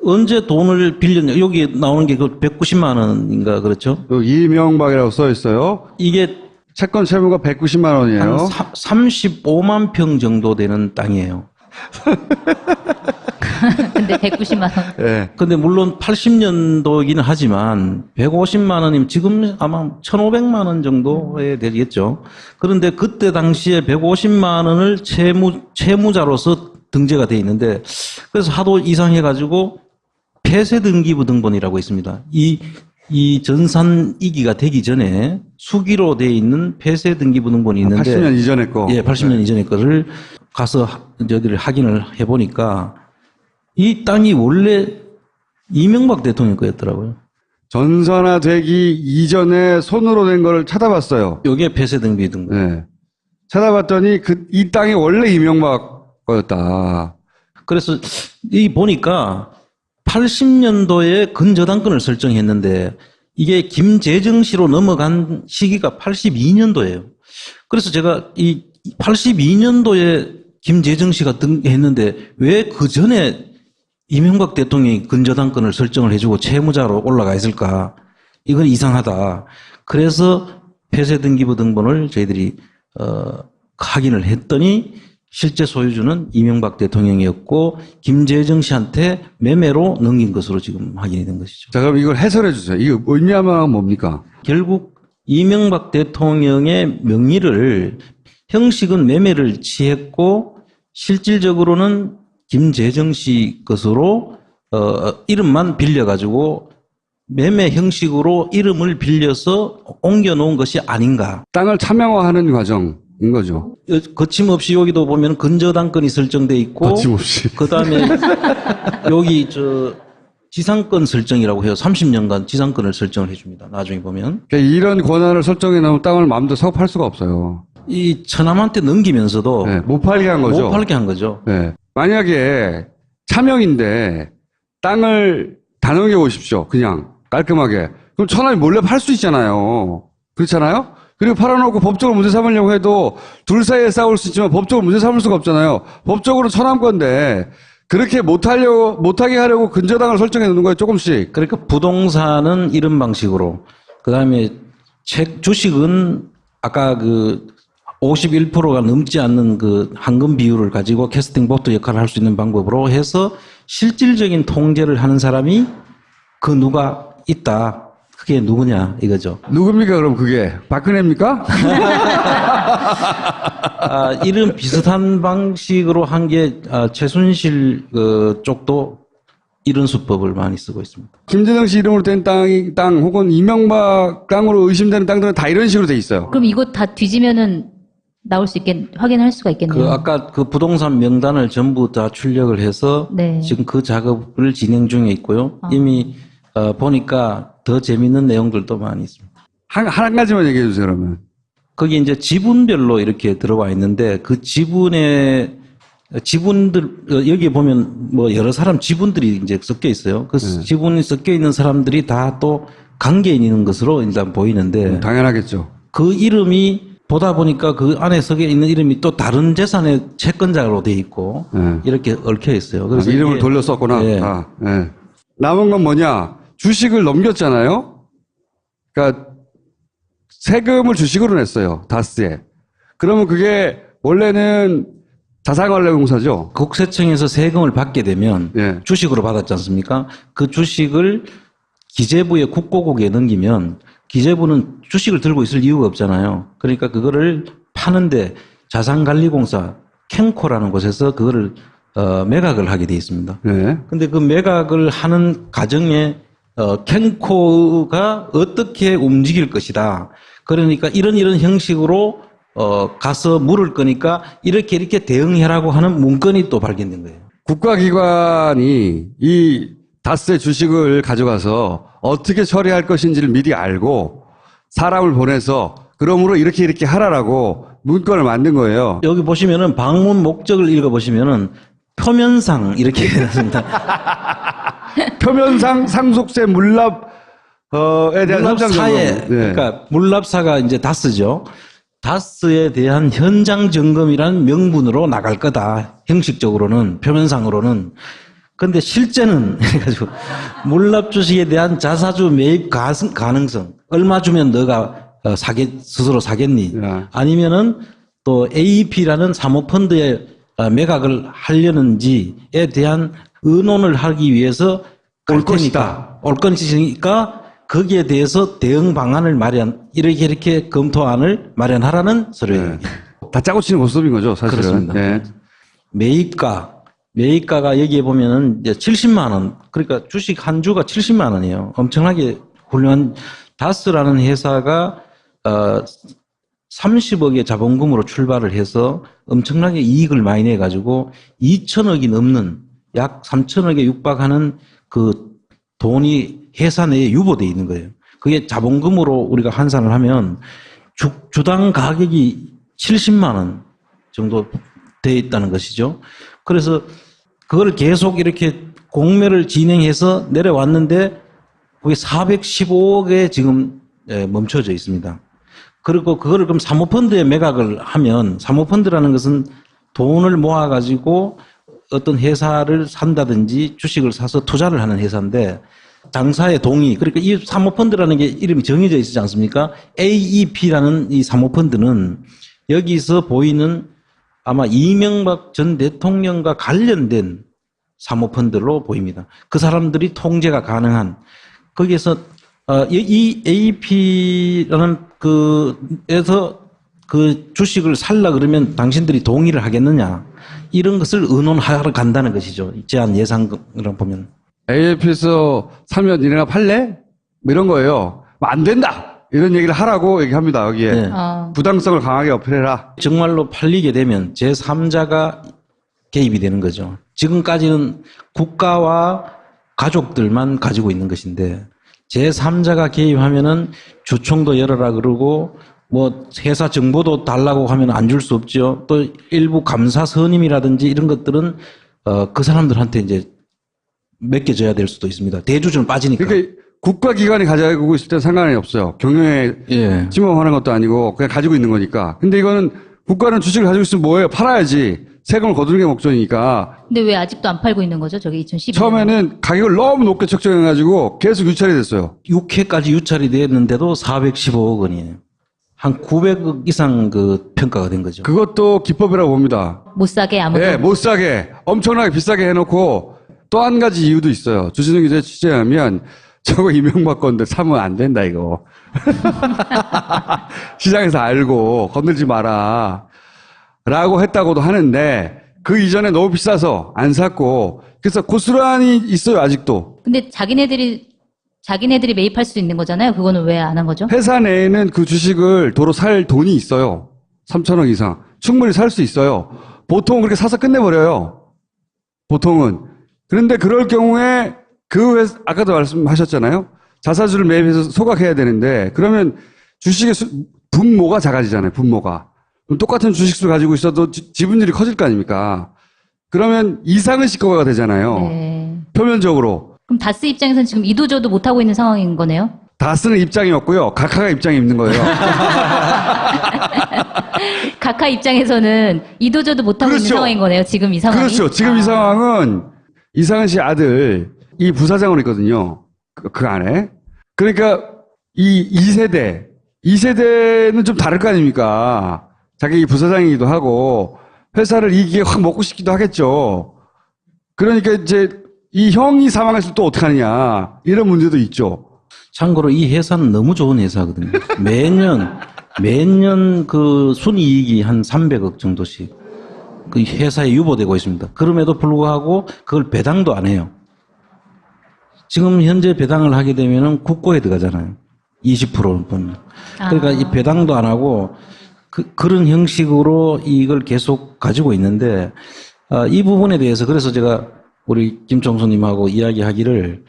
언제 돈을 빌렸냐, 여기 나오는 게 그 190만 원인가 그렇죠? 이명박이라고 써 있어요. 이게 채권 채무가 190만 원이에요. 한 35만 평 정도 되는 땅이에요. 근데 190만 원. 네. 근데 물론 80년도이기는 하지만 150만 원이면 지금 아마 1,500만 원 정도에 되겠죠. 그런데 그때 당시에 150만 원을 채무자로서 등재가 돼 있는데 그래서 하도 이상해가지고 폐쇄 등기부 등본이라고 있습니다. 이 전산 이기가 되기 전에 수기로 돼 있는 폐쇄 등기부 등본이 있는데 80년 이전에 거. 예, 80년 이전의 거를 가서 저희들이 확인을 해보니까 이 땅이 원래 이명박 대통령 거였더라고요. 전산화되기 이전에 손으로 된 거를 찾아봤어요. 요게 폐쇄 등기 등본. 네. 찾아봤더니 이 땅이 원래 이명박 거였다. 그래서 보니까 80년도에 근저당권을 설정했는데 이게 김재정 씨로 넘어간 시기가 82년도예요. 그래서 제가 이 82년도에 김재정 씨가 했는데 왜 그 전에 이명박 대통령이 근저당권을 설정을 해주고 채무자로 올라가 있을까? 이건 이상하다. 그래서 폐쇄 등기부 등본을 저희들이 확인을 했더니 실제 소유주는 이명박 대통령이었고 김재정 씨한테 매매로 넘긴 것으로 지금 확인이 된 것이죠. 자, 그럼 이걸 해설해 주세요. 이거 의미하면 뭡니까? 결국 이명박 대통령의 명의를 형식은 매매를 취했고 실질적으로는 김재정 씨 것으로 이름만 빌려가지고 매매 형식으로 이름을 빌려서 옮겨놓은 것이 아닌가. 땅을 차명화하는 과정인 거죠. 거침없이 여기도 보면 근저당권이 설정돼 있고 거침없이. 그다음에 여기 지상권 설정이라고 해요. 30년간 지상권을 설정을 해줍니다. 나중에 보면 그러니까 이런 권한을 설정해 놓으면 땅을 마음대로 사고 팔 수가 없어요. 이 처남한테 넘기면서도 네, 못 팔게 한 거죠. 못 팔게 한 거죠. 네. 만약에 차명인데 땅을 다 넘겨 보십시오. 그냥 깔끔하게. 그럼 처남이 몰래 팔 수 있잖아요. 그렇잖아요? 그리고 팔아놓고 법적으로 문제 삼으려고 해도 둘 사이에 싸울 수 있지만 법적으로 문제 삼을 수가 없잖아요. 법적으로 처남 건데 그렇게 못하게 하려고 근저당을 설정해 놓는 거예요. 조금씩. 그러니까 부동산은 이런 방식으로 그다음에 주식은 아까 51%가 넘지 않는 그 황금 비율을 가지고 캐스팅 보트 역할을 할 수 있는 방법으로 해서 실질적인 통제를 하는 사람이 그 누가 있다. 그게 누구냐 이거죠. 누굽니까 그럼 그게? 박근혜입니까? 이런 비슷한 방식으로 한 게 최순실 쪽도 이런 수법을 많이 쓰고 있습니다. 김재정 씨 이름으로 된 땅 혹은 이명박 땅으로 의심되는 땅들은 다 이런 식으로 돼 있어요. 그럼 이거 다 뒤지면은 나올 수 확인할 수가 있겠네요. 아까 그 부동산 명단을 전부 다 출력을 해서 네. 지금 그 작업을 진행 중에 있고요. 이미 보니까 더 재밌는 내용들도 많이 있습니다. 한 가지만 얘기해 주세요, 그러면. 거기 이제 지분별로 이렇게 들어와 있는데 그 지분들 여기 보면 뭐 여러 사람 지분들이 이제 섞여 있어요. 그 지분이 섞여 있는 사람들이 다 또 관계인 있는 것으로 일단 보이는데 당연하겠죠. 그 이름이 보다 보니까 그 안에 섞여 있는 이름이 또 다른 재산의 채권자로 돼 있고 이렇게 얽혀 있어요. 그래서 이름을 돌려 썼구나. 예. 예. 남은 건 뭐냐? 주식을 넘겼잖아요. 그러니까 세금을 주식으로 냈어요. 다스에. 그러면 그게 원래는 자산관리공사죠. 국세청에서 세금을 받게 되면 예. 주식으로 받았지 않습니까? 그 주식을 기재부의 국고국에 넘기면 기재부는 주식을 들고 있을 이유가 없잖아요. 그러니까 그거를 파는데 자산관리공사 캔코라는 곳에서 그거를 매각을 하게 돼 있습니다. 네. 근데 그 매각을 하는 과정에 캔코가 어떻게 움직일 것이다. 그러니까 이런 형식으로 가서 물을 거니까 이렇게 대응해라고 하는 문건이 또 발견된 거예요. 국가기관이 이 다스의 주식을 가져가서 어떻게 처리할 것인지를 미리 알고 사람을 보내서 그러므로 이렇게 하라라고 문건을 만든 거예요. 여기 보시면은 방문 목적을 읽어보시면은 표면상 이렇게 되었습니다. 표면상 상속세 물납에 대한 현장 물납사에 점검. 네. 그러니까 물납사가 이제 다스죠. 다스에 대한 현장 점검이라는 명분으로 나갈 거다. 형식적으로는 표면상으로는. 근데 실제는 해가지고 물납 주식에 대한 자사주 매입 가능성 얼마 주면 너가 스스로 사겠니? 야. 아니면은 또 AEP라는 사모펀드에 매각을 하려는지에 대한 의논을 하기 위해서 올 것이다. 올 것이니까 거기에 대해서 대응 방안을 이렇게 검토안을 마련하라는 서류예요. 네. 다 짜고 치는 모습인 거죠, 사실은. 그렇습니다. 네. 매입가가 여기에 보면은 이제 70만 원. 그러니까 주식 한 주가 70만 원이에요. 엄청나게 훌륭한 다스라는 회사가 30억의 자본금으로 출발을 해서 엄청나게 이익을 많이 내 가지고 2천억이 넘는 약 3천억에 육박하는 그 돈이 회사 내에 유보되어 있는 거예요. 그게 자본금으로 우리가 환산을 하면 주당 가격이 70만 원 정도 되어 있다는 것이죠. 그래서 그걸 계속 이렇게 공매를 진행해서 내려왔는데 그게 415억에 지금 멈춰져 있습니다. 그리고 그거를 그럼 사모펀드에 매각을 하면 사모펀드라는 것은 돈을 모아가지고 어떤 회사를 산다든지 주식을 사서 투자를 하는 회사인데 장사의 동의, 그러니까 이 사모펀드라는 게 이름이 정해져 있지 않습니까? AEP라는 이 사모펀드는 여기서 보이는 아마 이명박 전 대통령과 관련된 사모펀드로 보입니다. 그 사람들이 통제가 가능한, 거기에서 이 AEP라는 에서 그 주식을 살라 그러면 당신들이 동의를 하겠느냐, 이런 것을 의논하러 간다는 것이죠. 제한 예상을 보면. AF에서 사면 니네가 팔래? 뭐 이런 거예요. 뭐 안 된다! 이런 얘기를 하라고 얘기합니다, 여기에. 네. 부당성을 강하게 어필해라. 정말로 팔리게 되면 제3자가 개입이 되는 거죠. 지금까지는 국가와 가족들만 가지고 있는 것인데 제3자가 개입하면은 주총도 열어라 그러고 뭐 회사 정보도 달라고 하면 안 줄 수 없죠. 또 일부 감사 선임이라든지 이런 것들은 그 사람들한테 이제 맡겨져야 될 수도 있습니다. 대주주는 빠지니까. 그러니까 국가기관이 가지고 있을 때 상관이 없어요. 경영에 예. 침범하는 것도 아니고 그냥 가지고 있는 거니까. 근데 이거는 국가는 주식을 가지고 있으면 뭐예요? 팔아야지. 세금을 거두는 게 목적이니까. 근데 왜 아직도 안 팔고 있는 거죠? 저기 2012년. 처음에는 가격을 너무 높게 책정해가지고 계속 유찰이 됐어요. 6회까지 유찰이 됐는데도 415억 원이에요. 한 900억 이상 그 평가가 된 거죠. 그것도 기법이라고 봅니다. 못 사게 아무도. 예, 못 사게. 엄청나게 비싸게 해놓고 또 한 가지 이유도 있어요. 주진우 기자 취재하면 저거 이명박 건데 사면 안 된다, 이거. 시장에서 알고 건들지 마라. 라고 했다고도 하는데 그 이전에 너무 비싸서 안 샀고 그래서 고스란히 있어요, 아직도. 근데 자기네들이 매입할 수 있는 거잖아요. 그거는 왜 안 한 거죠? 회사 내에는 그 주식을 도로 살 돈이 있어요. 3천억 이상. 충분히 살 수 있어요. 보통 그렇게 사서 끝내버려요. 보통은. 그런데 그럴 경우에 그 회사, 아까도 말씀하셨잖아요. 자사주를 매입해서 소각해야 되는데 그러면 주식의 분모가 작아지잖아요. 분모가. 그럼 똑같은 주식수를 가지고 있어도 지분율이 커질 거 아닙니까? 그러면 이상은 시가가 되잖아요. 네. 표면적으로. 그럼 다스 입장에서는 지금 이도저도 못 하고 있는 상황인 거네요. 다스는 입장이 없고요. 각하가 입장이 있는 거예요. 각하 입장에서는 이도저도 못 하고 있는 그렇죠. 상황인 거네요. 지금 이 상황이. 그렇죠. 지금 이 상황은 이상은 씨 아들 이 부사장으로 있거든요. 그 안에. 그러니까 이 2세대는 좀 다를 거 아닙니까? 자기 부사장이기도 하고 회사를 이기게 확 먹고 싶기도 하겠죠. 그러니까 이제 이 형이 사망했을 때 또 어떡하느냐 이런 문제도 있죠. 참고로 이 회사는 너무 좋은 회사거든요. 매년 그 순이익이 한 300억 정도씩 그 회사에 유보되고 있습니다. 그럼에도 불구하고 그걸 배당도 안 해요. 지금 현재 배당을 하게 되면은 국고에 들어가잖아요. 20%는 보면. 그러니까 이 배당도 안 하고 그런 형식으로 이걸 계속 가지고 있는데 이 부분에 대해서 그래서 제가 우리 김총수님하고 이야기하기를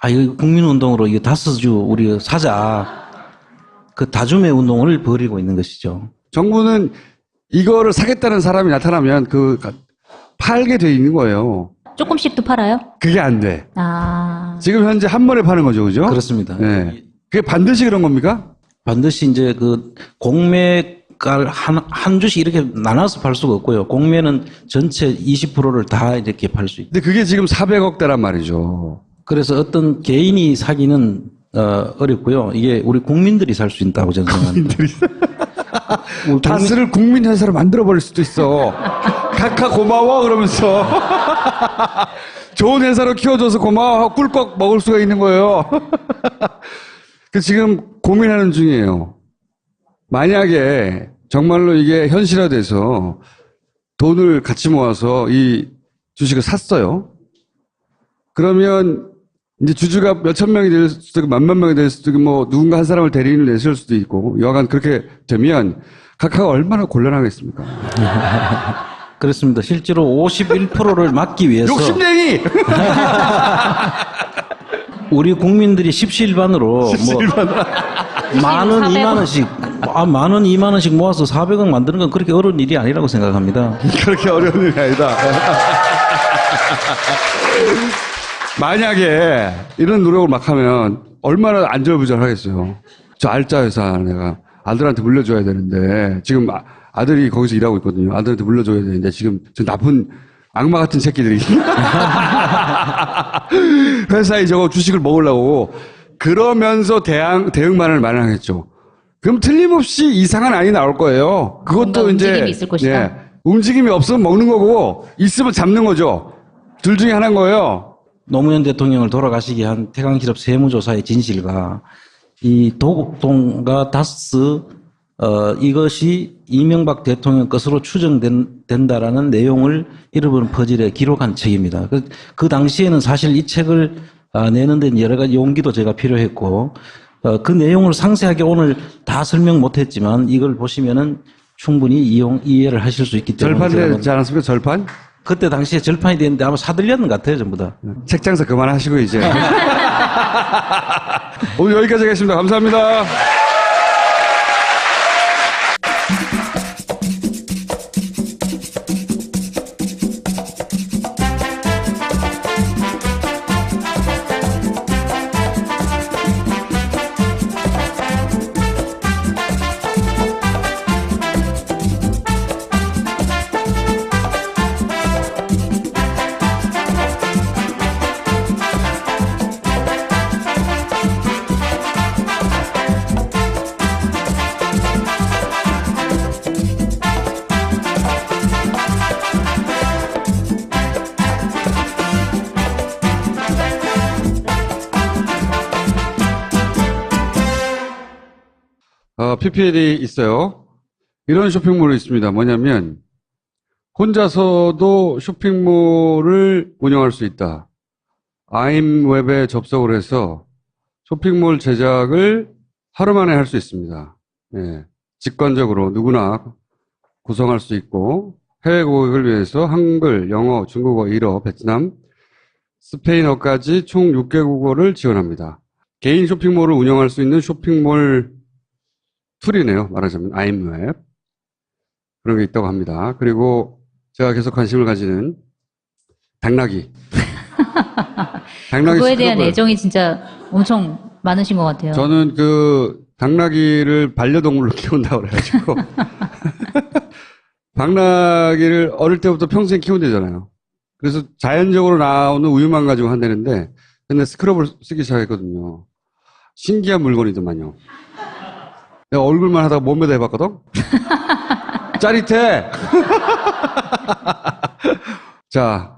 이거 국민운동으로 이거 다스주 우리 사자 그 다주매 운동을 벌이고 있는 것이죠. 정부는 이거를 사겠다는 사람이 나타나면 팔게 돼 있는 거예요. 조금씩도 팔아요? 그게 안 돼. 지금 현재 한 번에 파는 거죠, 그죠? 그렇습니다. 네. 그게 반드시 그런 겁니까? 반드시 이제 그 공매가 한 주씩 이렇게 나눠서 팔 수가 없고요. 공매는 전체 20%를 다 이렇게 팔 수 있고. 근데 그게 지금 400억대란 말이죠. 그래서 어떤 개인이 사기는 어렵고요. 이게 우리 국민들이 살 수 있다고 저는 생각합니다. 다스를 국민 회사로 만들어 버릴 수도 있어. 각하 고마워 그러면서 좋은 회사로 키워줘서 고마워 꿀꺽 먹을 수가 있는 거예요. 그 지금 고민하는 중이에요. 만약에 정말로 이게 현실화돼서 돈을 같이 모아서 이 주식을 샀어요. 그러면 이제 주주가 몇천 명이 될 수도 있고 몇만 명이 될 수도 있고 뭐 누군가 한 사람을 대리인을 내실 수도 있고 여하간 그렇게 되면 각하가 얼마나 곤란하겠습니까? 그렇습니다. 실제로 51%를 막기 위해서 욕심쟁이! 우리 국민들이 십시일반으로 만 원, 2만 원씩 만 원, 2만 원씩 모아서 400억 만드는 건 그렇게 어려운 일이 아니라고 생각합니다. 그렇게 어려운 일이 아니다. 만약에 이런 노력을 막 하면 얼마나 안절부절하겠어요. 저 알짜 회사 내가 아들한테 물려줘야 되는데 지금 아들이 거기서 일하고 있거든요. 아들한테 물려줘야 되는데 지금 저 나쁜 악마 같은 새끼들이. 회사에 저거 주식을 먹으려고. 그러면서 대응만을 마련하겠죠. 그럼 틀림없이 이상한 안이 나올 거예요. 뭔가 그것도 이제. 움직임이 있을 것이다. 예, 움직임이 없으면 먹는 거고, 있으면 잡는 거죠. 둘 중에 하나인 거예요. 노무현 대통령을 돌아가시게 한 태광실업 세무조사의 진실과 이 도곡동과 다스 이것이 이명박 대통령 것으로 추정된다라는 내용을 잃어버린 퍼즐에 기록한 책입니다. 그 당시에는 사실 이 책을 내는 데는 여러 가지 용기도 제가 필요했고 그 내용을 상세하게 오늘 다 설명 못했지만 이걸 보시면은 충분히 이해를 하실 수 있기 때문에 절판되지 않았습니까? 절판? 그때 당시에 절판이 됐는데 아마 사들렸는 것 같아요, 전부 다. 책 장사 그만하시고 이제. 오늘 여기까지 하겠습니다. 감사합니다. PPL이 있어요. 이런 쇼핑몰이 있습니다. 뭐냐면 혼자서도 쇼핑몰을 운영할 수 있다. 아임웹에 접속을 해서 쇼핑몰 제작을 하루 만에 할 수 있습니다. 예, 직관적으로 누구나 구성할 수 있고 해외 고객을 위해서 한글, 영어, 중국어, 일어, 베트남, 스페인어까지 총 6개국어를 지원합니다. 개인 쇼핑몰을 운영할 수 있는 쇼핑몰 툴이네요. 말하자면 아임웹 그런 게 있다고 합니다. 그리고 제가 계속 관심을 가지는 당나귀. 그거에 대한 애정이 진짜 엄청 많으신 것 같아요. 저는 그 당나귀를 반려동물로 키운다고 그래가지고 당나귀를 어릴 때부터 평생 키운대잖아요. 그래서 자연적으로 나오는 우유만 가지고 한다는데 근데 스크럽을 쓰기 시작했거든요. 신기한 물건이더만요. 내가 얼굴만 하다가 몸에다 해봤거든? 짜릿해! 자,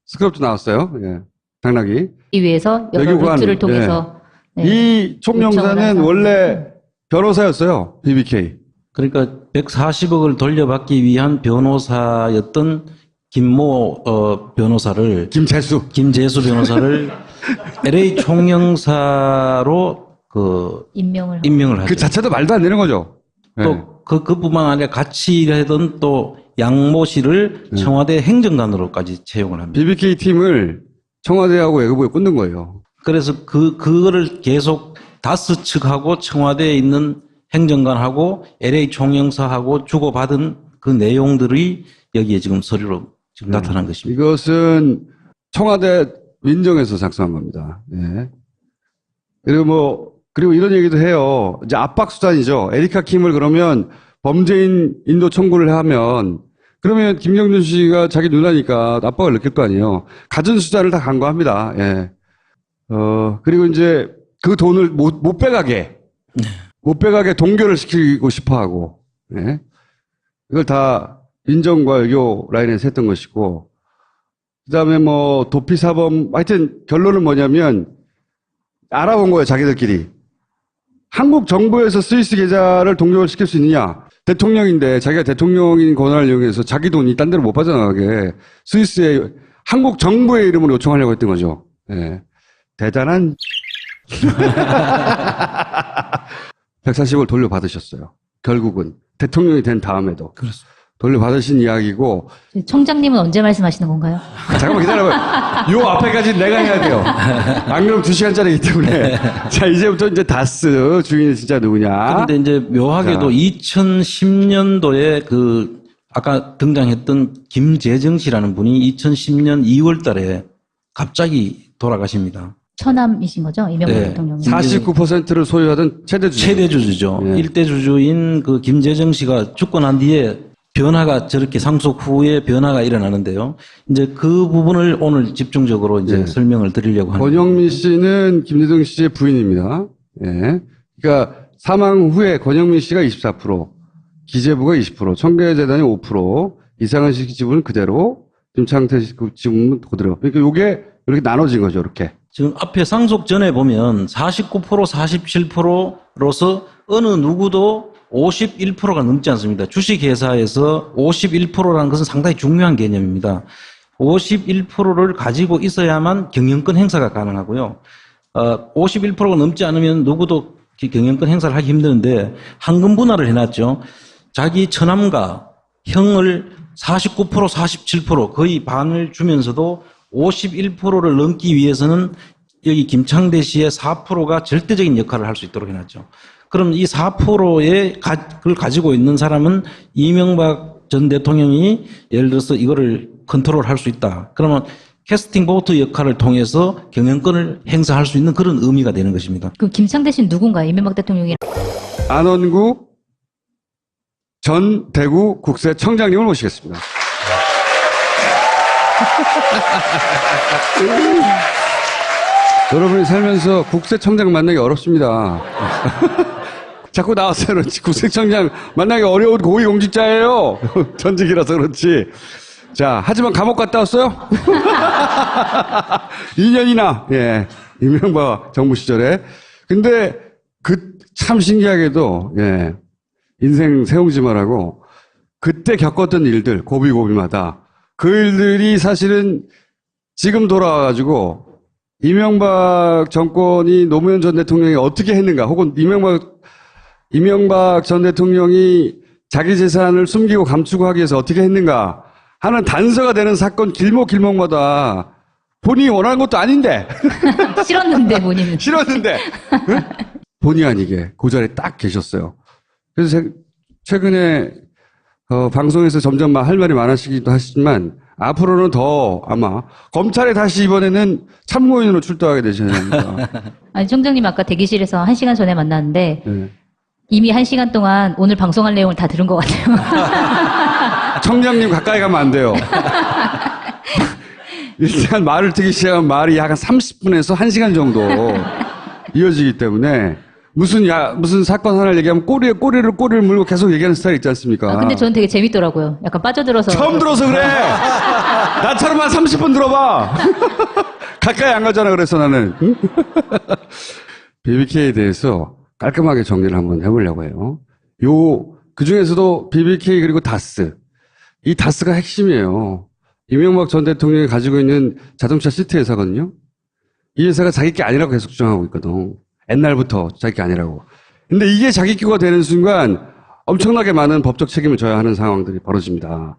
스크럽도 나왔어요. 예. 당나귀. 이 위해서 여러 외교관, 루트를 통해서. 예. 네. 이 총영사는 원래 변호사였어요. BBK. 그러니까 140억을 돌려받기 위한 변호사였던 김모 변호사를 김재수 변호사를 LA 총영사로 임명을 하죠. 그 자체도 말도 안 되는 거죠. 또 그뿐만 아니라 같이 일하던 또 양모 씨를 청와대 행정관으로까지 채용을 합니다. BBK 팀을 청와대하고 외교부에 꽂는 거예요. 그래서 그거를 계속 다스 측하고 청와대에 있는 행정관하고 LA 총영사하고 주고받은 그 내용들이 여기에 지금 서류로 지금 나타난 것입니다. 이것은 청와대 민정에서 작성한 겁니다. 예. 그리고 이런 얘기도 해요. 이제 압박 수단이죠. 에리카 킴을 그러면 범죄인 인도 청구를 하면 그러면 김경준 씨가 자기 누나니까 압박을 느낄 거 아니에요. 갖은 수단을 다 간과합니다. 예. 그리고 이제 그 돈을 못 빼가게 동결을 시키고 싶어 하고, 예. 이걸 다 민정과 외교 라인에서 했던 것이고, 그 다음에 뭐 도피사범, 하여튼 결론은 뭐냐면 알아본 거예요, 자기들끼리. 한국 정부에서 스위스 계좌를 동결을 시킬 수 있느냐? 대통령인데 자기가 대통령인 권한을 이용해서 자기 돈이 딴 데로 못 빠져나가게 스위스에 한국 정부의 이름으로 요청하려고 했던 거죠. 예. 대단한 140을 돌려받으셨어요. 결국은 대통령이 된 다음에도 그렇습니다. 돌려받으신 이야기고. 청장님은 언제 말씀하시는 건가요? 잠깐만 기다려봐요. 요 앞에까지 내가 해야 돼요. 안 그러면 2시간짜리이기 때문에. 자, 이제부터 이제 다스 주인이 진짜 누구냐. 그런데 이제 묘하게도 2010년도에 아까 등장했던 김재정 씨라는 분이 2010년 2월 달에 갑자기 돌아가십니다. 처남이신 거죠? 이명박 네. 대통령이. 49%를 소유하던 최대주주. 최대주주죠. 네. 일대주주인 그 김재정 씨가 죽고 난 뒤에 변화가 저렇게 상속 후에 변화가 일어나는데요. 이제 그 부분을 오늘 집중적으로 이제 네. 설명을 드리려고 합니다. 권영민 씨는 김대중 씨의 부인입니다. 예. 그러니까 사망 후에 권영민 씨가 24%, 기재부가 20%, 청계재단이 5%, 이상한 씨 지분은 그대로, 김창태 씨 지분은 그대로. 그러니까 요게 이렇게 나눠진 거죠, 이렇게. 지금 앞에 상속 전에 보면 49%, 47%로서 어느 누구도 51%가 넘지 않습니다. 주식회사에서 51%라는 것은 상당히 중요한 개념입니다. 51%를 가지고 있어야만 경영권 행사가 가능하고요. 51%가 넘지 않으면 누구도 경영권 행사를 하기 힘드는데 황금 분할을 해놨죠. 자기 처남과 형을 49%, 47% 거의 반을 주면서도 51%를 넘기 위해서는 여기 김창대 씨의 4%가 절대적인 역할을 할 수 있도록 해놨죠. 그럼 이 4%의 그걸 가지고 있는 사람은 이명박 전 대통령이 예를 들어서 이거를 컨트롤할 수 있다. 그러면 캐스팅 보트 역할을 통해서 경영권을 행사할 수 있는 그런 의미가 되는 것입니다. 그럼 김창대 씨는 누군가요? 이명박 대통령이. 안원구 전 대구 국세청장님을 모시겠습니다. 여러분이 살면서 국세청장 만나기 어렵습니다. 자꾸 나와서 그렇지. 국세청장 만나기 어려운 고위공직자예요. 전직이라서 그렇지. 자, 하지만 감옥 갔다 왔어요? 2년이나, 예. 이명박 정부 시절에. 근데 참 신기하게도, 예. 인생 세웅지마라고 그때 겪었던 일들, 고비고비마다 그 일들이 사실은 지금 돌아와가지고 이명박 정권이 노무현 전 대통령이 어떻게 했는가, 혹은 이명박 전 대통령이 자기 재산을 숨기고 감추고 하기 위해서 어떻게 했는가 하는 단서가 되는 사건 길목길목마다 본인이 원하는 것도 아닌데 싫었는데 본인은. 싫었는데 응? 본의 아니게 그 자리에 딱 계셨어요. 그래서 최근에 방송에서 점점 할 말이 많아지기도 하시지만 앞으로는 더 아마 검찰에 다시 이번에는 참고인으로 출두하게 되셔야 됩니다. 아니 청장님 아까 대기실에서 1시간 전에 만났는데 네. 이미 1시간 동안 오늘 방송할 내용을 다 들은 것 같아요. 청장님 가까이 가면 안 돼요. 일단 말을 듣기 시작하면 말이 약 30분에서 1시간 정도 이어지기 때문에 무슨 사건 하나를 얘기하면 꼬리를 물고 계속 얘기하는 스타일 있지 않습니까? 근데 저는 되게 재밌더라고요. 약간 빠져들어서. 처음 들어서 그래! 나처럼 한 30분 들어봐! 가까이 안 가잖아, 그래서 나는. BBK에 대해서 깔끔하게 정리를 한번 해보려고 해요. 그 중에서도 BBK 그리고 다스. 이 다스가 핵심이에요. 이명박 전 대통령이 가지고 있는 자동차 시트 회사거든요. 이 회사가 자기 게 아니라고 계속 주장하고 있거든. 옛날부터 자기 게 아니라고. 근데 이게 자기 거가 되는 순간 엄청나게 많은 법적 책임을 져야 하는 상황들이 벌어집니다.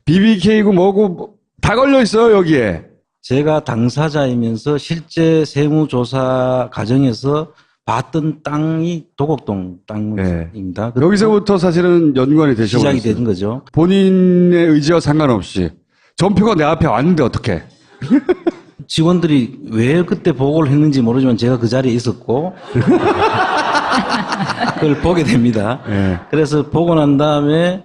BBK고 뭐고 다 걸려 있어요, 여기에. 제가 당사자이면서 실제 세무조사 과정에서 봤던 땅이 도곡동 땅입니다. 여기서부터 사실은 연관이 되셔버렸어요. 시작이 되는 거죠. 본인의 의지와 상관없이 전표가 내 앞에 왔는데 어떡해. 직원들이 왜 그때 보고를 했는지 모르지만 제가 그 자리에 있었고 그걸 보게 됩니다. 네. 그래서 보고 난 다음에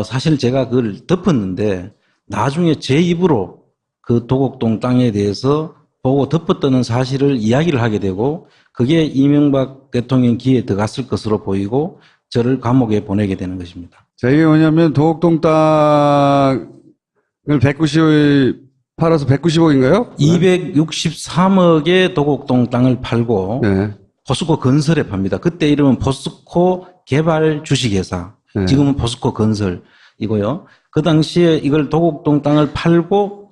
사실 제가 그걸 덮었는데 나중에 제 입으로 그 도곡동 땅에 대해서 보고 덮었다는 사실을 이야기를 하게 되고 그게 이명박 대통령 귀에 들어갔을 것으로 보이고 저를 감옥에 보내게 되는 것입니다. 자, 이게 뭐냐면 도곡동 땅을 190억 팔아서 190억인가요? 263억의 도곡동 땅을 팔고 네. 포스코 건설에 팝니다. 그때 이름은 포스코 개발 주식회사. 네. 지금은 포스코 건설이고요. 그 당시에 이걸 도곡동 땅을 팔고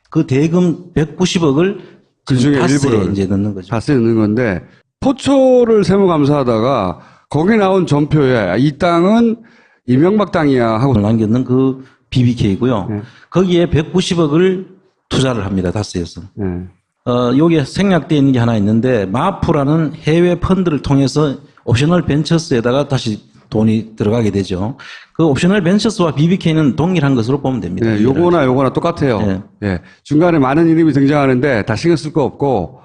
그 대금 190억을 그 중에 일부를 이제 넣는 거죠. 다스에 넣는 건데 포초를 세무감사하다가 거기 나온 전표에 이 땅은 이명박 땅이야 하고 남겼는 그 BBK고요. 네. 거기에 190억을 투자를 합니다. 다스에서. 네. 여기에 생략되어 있는 게 하나 있는데 마프라는 해외 펀드를 통해서 옵셔널 벤처스에다가 다시 돈이 들어가게 되죠. 그 옵셔널 벤처스와 BBK는 동일한 것으로 보면 됩니다. 네, 요거나 똑같아요. 네. 예. 중간에 많은 이름이 등장하는데 다 신경 쓸 거 없고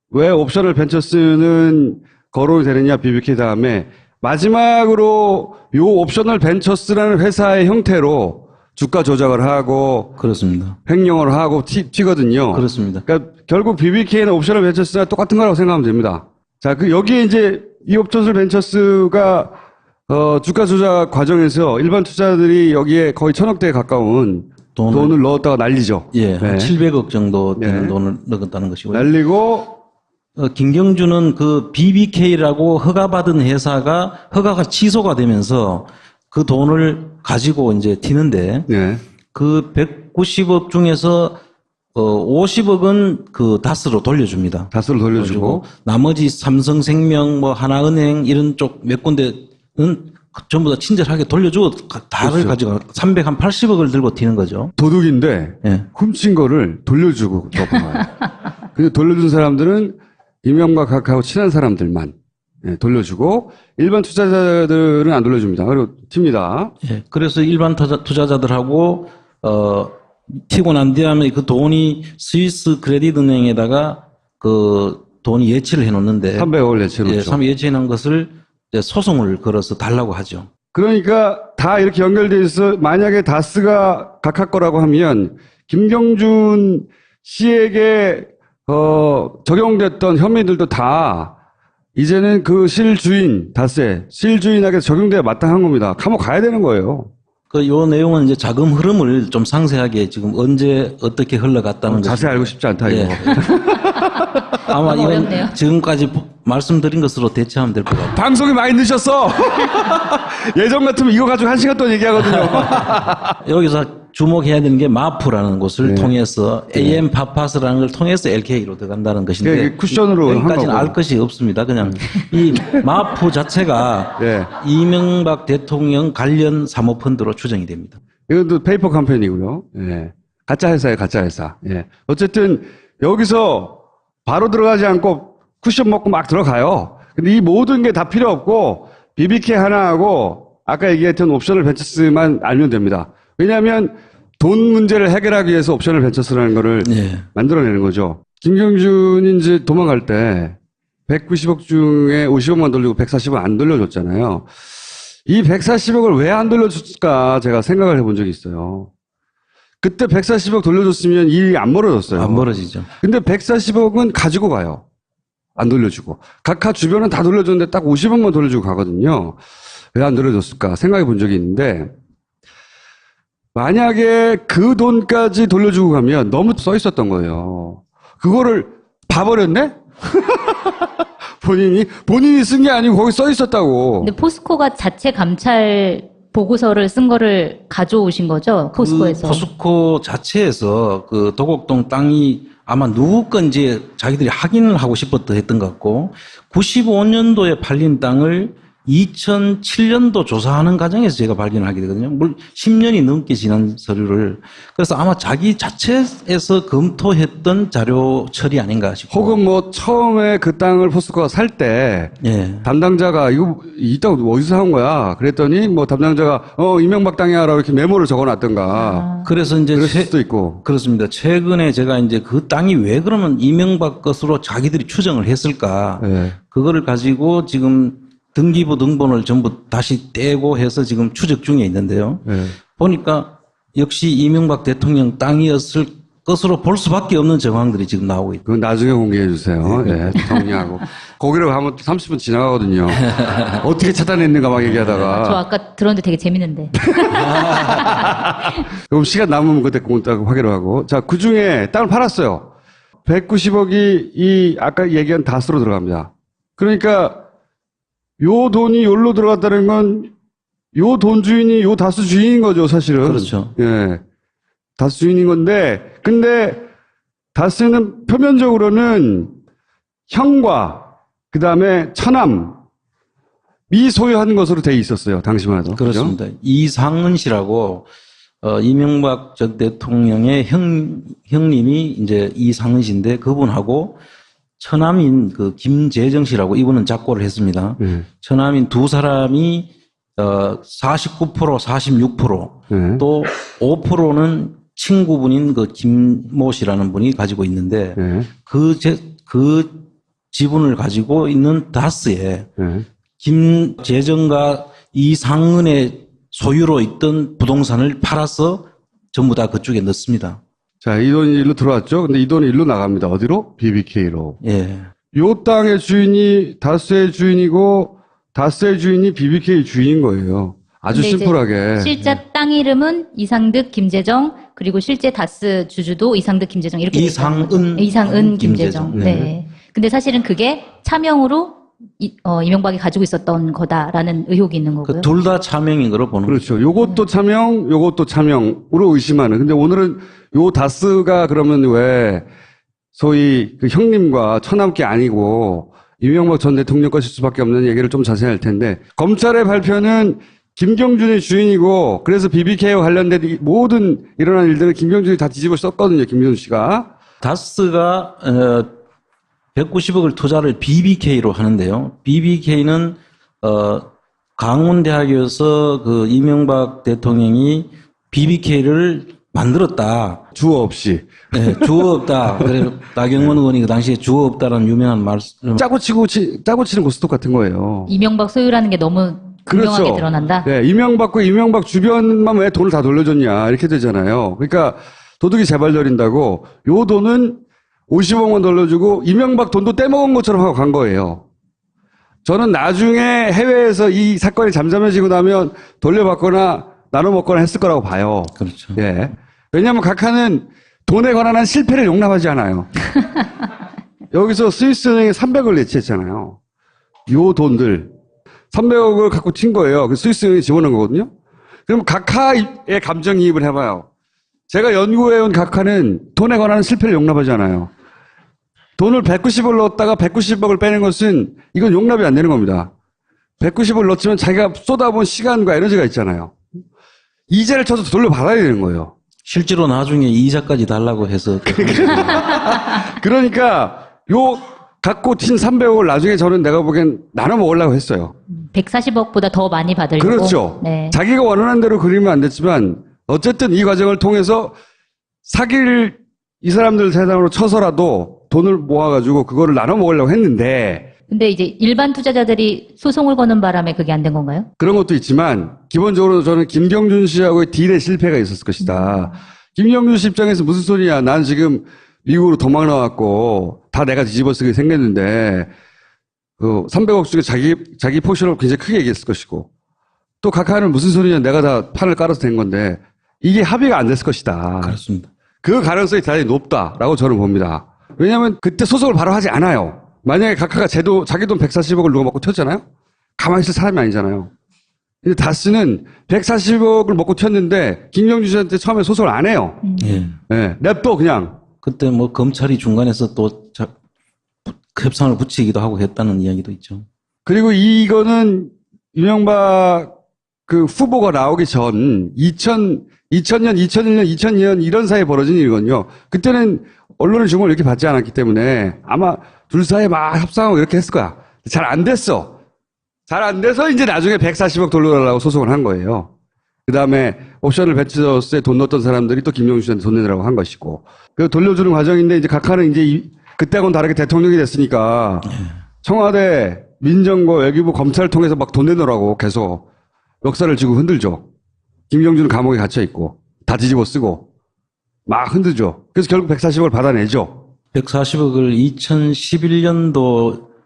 왜 옵셔널 벤처스는 거론이 되느냐 BBK 다음에 마지막으로 요 옵셔널 벤처스라는 회사의 형태로 주가 조작을 하고 그렇습니다. 횡령을 하고 튀거든요. 그렇습니다. 그러니까 결국 BBK는 옵셔널 벤처스랑 똑같은 거라고 생각하면 됩니다. 자, 여기에 이제 이 옵셔널 벤처스가 주가 조작 과정에서 일반 투자자들이 여기에 거의 1,000억대에 가까운 돈을 넣었다가 난리죠. 예, 한 네. 700억 정도 되는 네. 돈을 넣었다는 것이고요. 날리고 김경주는 그 BBK라고 허가받은 회사가 허가가 취소가 되면서 그 돈을 가지고 이제 튀는데 네. 그 190억 중에서 50억은 그 다스로 돌려줍니다. 다스를 돌려주고 나머지 삼성생명, 뭐 하나은행 이런 쪽 몇 군데는 전부 다 친절하게 돌려주고 다를 그렇죠. 가지고 380억을 들고 튀는 거죠. 도둑인데 예. 훔친 거를 돌려주고 넘어가요. 근데 돌려준 사람들은 이명박하고 친한 사람들만 돌려주고 일반 투자자들은 안 돌려줍니다. 그리고 튑니다. 예. 그래서 일반 투자자들하고 튀고 난 다음에 그 돈이 스위스 크레딧 은행에다가 그 돈이 예치를 해 놓는데 300억을 내쳐놓죠. 예치해 놓은 것을 이제 소송을 걸어서 달라고 하죠. 그러니까 다 이렇게 연결돼 있어. 만약에 다스가 각하 거라고 하면 김경준 씨에게 적용됐던 혐의들도 다 이제는 그 실주인 다스의 실주인에게 적용돼야 마땅한 겁니다. 감옥 가야 되는 거예요. 요 내용은 이제 자금 흐름을 좀 상세하게 지금 언제 어떻게 흘러갔다는 자세히 알고 싶지 않다 이거. 예. 아마 이건 어렵네요. 지금까지 말씀드린 것으로 대체하면 될 것 같아요. 방송이 많이 늦었어. 예전 같으면 이거 가지고 1시간 동안 얘기하거든요. 여기서 주목해야 되는 게 마프라는 곳을 네. 통해서 AM 파파스라는 걸 통해서 LK로 들어간다는 것인데 그게 쿠션으로 한 여기까지는 거고. 알 것이 없습니다. 그냥 이 마프 자체가 네. 이명박 대통령 관련 사모펀드로 추정이 됩니다. 이것도 페이퍼 캠페인이고요. 예. 가짜 회사예요, 가짜 회사. 예. 어쨌든 여기서 바로 들어가지 않고 쿠션 먹고 막 들어가요. 근데 이 모든 게 다 필요 없고 BBK 하나하고 아까 얘기했던 옵셔널 벤처스만 알면 됩니다. 왜냐하면 돈 문제를 해결하기 위해서 옵셔널 벤처스라는 거를 예. 만들어내는 거죠. 김경준이 이제 도망갈 때 190억 중에 50억만 돌리고 140억 안 돌려줬잖아요. 이 140억을 왜 안 돌려줬을까 제가 생각을 해본 적이 있어요. 그때 140억 돌려줬으면 일이 안 벌어졌어요. 안 벌어지죠. 근데 140억은 가지고 가요. 안 돌려주고. 각하 주변은 다 돌려줬는데 딱 50억만 돌려주고 가거든요. 왜 안 돌려줬을까 생각해 본 적이 있는데 만약에 그 돈까지 돌려주고 가면 너무 써 있었던 거예요. 그거를 봐버렸네? 본인이 쓴 게 아니고 거기 써 있었다고. 근데 포스코가 자체 감찰 보고서를 쓴 거를 가져오신 거죠? 포스코에서. 그 포스코 자체에서 그 도곡동 땅이 아마 누구 건지 자기들이 확인을 하고 싶었던 했던 것 같고 95년도에 팔린 땅을 2007년도 조사하는 과정에서 제가 발견하게 되거든요. 물론 10년이 넘게 지난 서류를. 그래서 아마 자기 자체에서 검토했던 자료 처리 아닌가 싶고. 혹은 뭐 처음에 그 땅을 포스코가 살 때 예. 담당자가 이 땅 어디서 산 거야? 그랬더니 뭐 담당자가 이명박 땅이야라고 이렇게 메모를 적어놨던가. 그래서 이제 그럴 수도 있고. 그렇습니다. 최근에 제가 이제 그 땅이 왜 그러면 이명박 것으로 자기들이 추정을 했을까? 예. 그거를 가지고 지금 등기부 등본을 전부 다시 떼고 해서 지금 추적 중에 있는데요. 예. 보니까 역시 이명박 대통령 땅이었을 것으로 볼 수밖에 없는 정황들이 지금 나오고 있다. 그건 나중에 공개해 주세요. 예, 정리하고. 거기로 가면 또 30분 지나가거든요. 어떻게 차단했는가 막 저 얘기하다가. 아까 들었는데 되게 재밌는데. 그럼 시간 남으면 그때 딱 확인을 하고. 자, 그 중에 땅을 팔았어요. 190억이 이 아까 얘기한 다스로 들어갑니다. 그러니까 요 돈이 요로 들어갔다는 건 요 돈 주인이 요 다스 주인인 거죠, 사실은. 그렇죠. 예. 다스 주인인 건데, 근데 다스는 표면적으로는 형과 그 다음에 처남이 소유한 것으로 돼 있었어요, 당시만 해도. 그죠? 그렇습니다. 이상은 씨라고 이명박 전 대통령의 형님이 이제 이상은 씨인데 그분하고 처남인 그 김재정 씨라고 이분은 작고를 했습니다. 처남인 두 사람이 49%, 46%, 네. 또 5%는 친구분인 그 김모 씨라는 분이 가지고 있는데 네. 그 지분을 가지고 있는 다스에 네. 김재정과 이상은의 소유로 있던 부동산을 팔아서 전부 다 그쪽에 넣습니다. 자, 이 돈이 일로 들어왔죠. 근데 이 돈이 일로 나갑니다. 어디로? BBK로. 예. 요 땅의 주인이 다스의 주인이고 다스의 주인이 BBK 주인인 거예요. 아주 근데 이제 심플하게. 실제 땅 이름은 이상득, 김재정, 그리고 실제 다스 주주도 이상득, 김재정 이렇게 돼 있다는 거죠. 이상은, 이상은, 김재정. 김재정. 네. 근데 사실은 그게 차명으로 이명박이 가지고 있었던 거다라는 의혹이 있는 거고요. 그 둘 다 차명인 거로 보는 거죠. 그렇죠. 요것도 차명, 요것도 차명으로 의심하는. 근데 오늘은 요 다스가 그러면 왜 소위 그 형님과 처남께 아니고 이명박 전 대통령 것일 수밖에 없는 얘기를 좀 자세히 할 텐데 검찰의 발표는 김경준이 주인이고 그래서 BBK와 관련된 이 모든 일어난 일들을 김경준이 다 뒤집어 썼거든요. 김경준 씨가. 다스가 190억을 투자를 BBK로 하는데요. BBK는 강원대학에서 그 이명박 대통령이 BBK를 만들었다. 주어 없이. 네, 주어 없다. 그래서 나경원 의원이 그 당시에 주어 없다라는 유명한 말씀. 짜고 치는 고스톱 같은 거예요. 이명박 소유라는 게 너무 분명하게 그렇죠. 드러난다. 네, 이명박과 이명박 주변만 왜 돈을 다 돌려줬냐 이렇게 되잖아요. 그러니까 도둑이 재발 저린다고 요 돈은 50억만 돌려주고 이명박 돈도 떼먹은 것처럼 하고 간 거예요. 저는 나중에 해외에서 이 사건이 잠잠해지고 나면 돌려받거나 나눠 먹거나 했을 거라고 봐요. 그렇죠. 예. 왜냐하면 각하는 돈에 관한 한 실패를 용납하지 않아요. 여기서 스위스은행에 300억을 예치했잖아요. 요 돈들 300억을 갖고 튄 거예요. 그 스위스은행에 집어넣은 거거든요. 그럼 각하의 감정이입을 해봐요. 제가 연구해온 각하는 돈에 관한 실패를 용납하지 않아요. 돈을 190억을 넣었다가 190억을 빼는 것은 이건 용납이 안 되는 겁니다. 190억을 넣었지만 자기가 쏟아본 시간과 에너지가 있잖아요. 이자를 쳐서 돌려받아야 되는 거예요. 실제로 나중에 이자까지 달라고 해서 그러니까 요 갖고 튄 300억을 나중에 저는 내가 보기엔 나눠 먹으려고 했어요. 140억보다 더 많이 받으려고. 그렇죠. 네. 자기가 원하는 대로 그리면 안 됐지만 어쨌든 이 과정을 통해서 사기를 이 사람들 대상으로 쳐서라도 돈을 모아가지고 그거를 나눠 먹으려고 했는데 근데 이제 일반 투자자들이 소송을 거는 바람에 그게 안 된 건가요? 그런 것도 있지만 기본적으로 저는 김경준 씨하고의 딜의 실패가 있었을 것이다. 김경준 씨 입장에서 무슨 소리야. 난 지금 미국으로 도망 나왔고 다 내가 뒤집어 쓰게 생겼는데 그 300억 중에 자기 포션을 굉장히 크게 얘기했을 것이고 또 각하는 무슨 소리냐. 내가 다 판을 깔아서 된 건데 이게 합의가 안 됐을 것이다. 그렇습니다. 그 가능성이 대단히 높다라고 저는 봅니다. 왜냐하면 그때 소송을 바로 하지 않아요. 만약에 각하가 자기 돈 140억을 누가 먹고 튀었잖아요? 가만히 있을 사람이 아니잖아요. 근데 다스는 140억을 먹고 튀었는데 김경준 씨한테 처음에 소송을 안 해요. 예. 네, 냅둬 그냥. 그때 뭐 검찰이 중간에서 또 협상을 붙이기도 하고 했다는 이야기도 있죠. 그리고 이거는 이명박 그 후보가 나오기 전 2000년, 2001년, 2002년 이런 사이에 벌어진 일이거든요. 그때는 언론의 주목을 이렇게 받지 않았기 때문에 아마 둘 사이에 막 협상하고 이렇게 했을 거야. 잘 안 됐어. 잘 안 돼서 이제 나중에 140억 돌려달라고 소송을 한 거예요. 그 다음에 옵션을 배치저스에 돈 넣었던 사람들이 또 김용준 씨한테 돈 내라고 한 것이고. 그 돌려주는 과정인데 이제 각하는 이제 그때하고는 다르게 대통령이 됐으니까 청와대, 민정부, 외교부, 검찰을 통해서 막 돈 내놓으라고 계속 역사를 지고 흔들죠. 김경준은 감옥에 갇혀 있고 다 뒤집어 쓰고 막 흔들죠. 그래서 결국 140억을 받아내죠. 140억을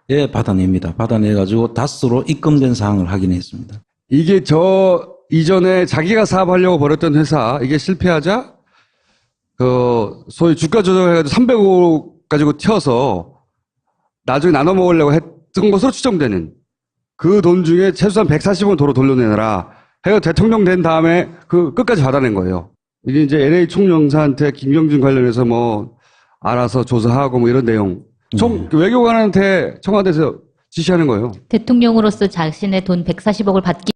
2011년도에 받아냅니다. 받아내가지고 다스로 입금된 사항을 확인했습니다. 이게 저 이전에 자기가 사업하려고 벌였던 회사 이게 실패하자 소위 주가 조정해가지고 300억 가지고 튀어서 나중에 나눠 먹으려고 했던 것으로 추정되는 그 돈 중에 최소한 140억은 도로 돌려내라 해서 대통령 된 다음에 그 끝까지 받아낸 거예요. 이게 이제 LA 총영사한테 김경준 관련해서 뭐 알아서 조사하고 뭐 이런 내용. 외교관한테 청와대에서 지시하는 거예요. 대통령으로서 자신의 돈 140억을 받기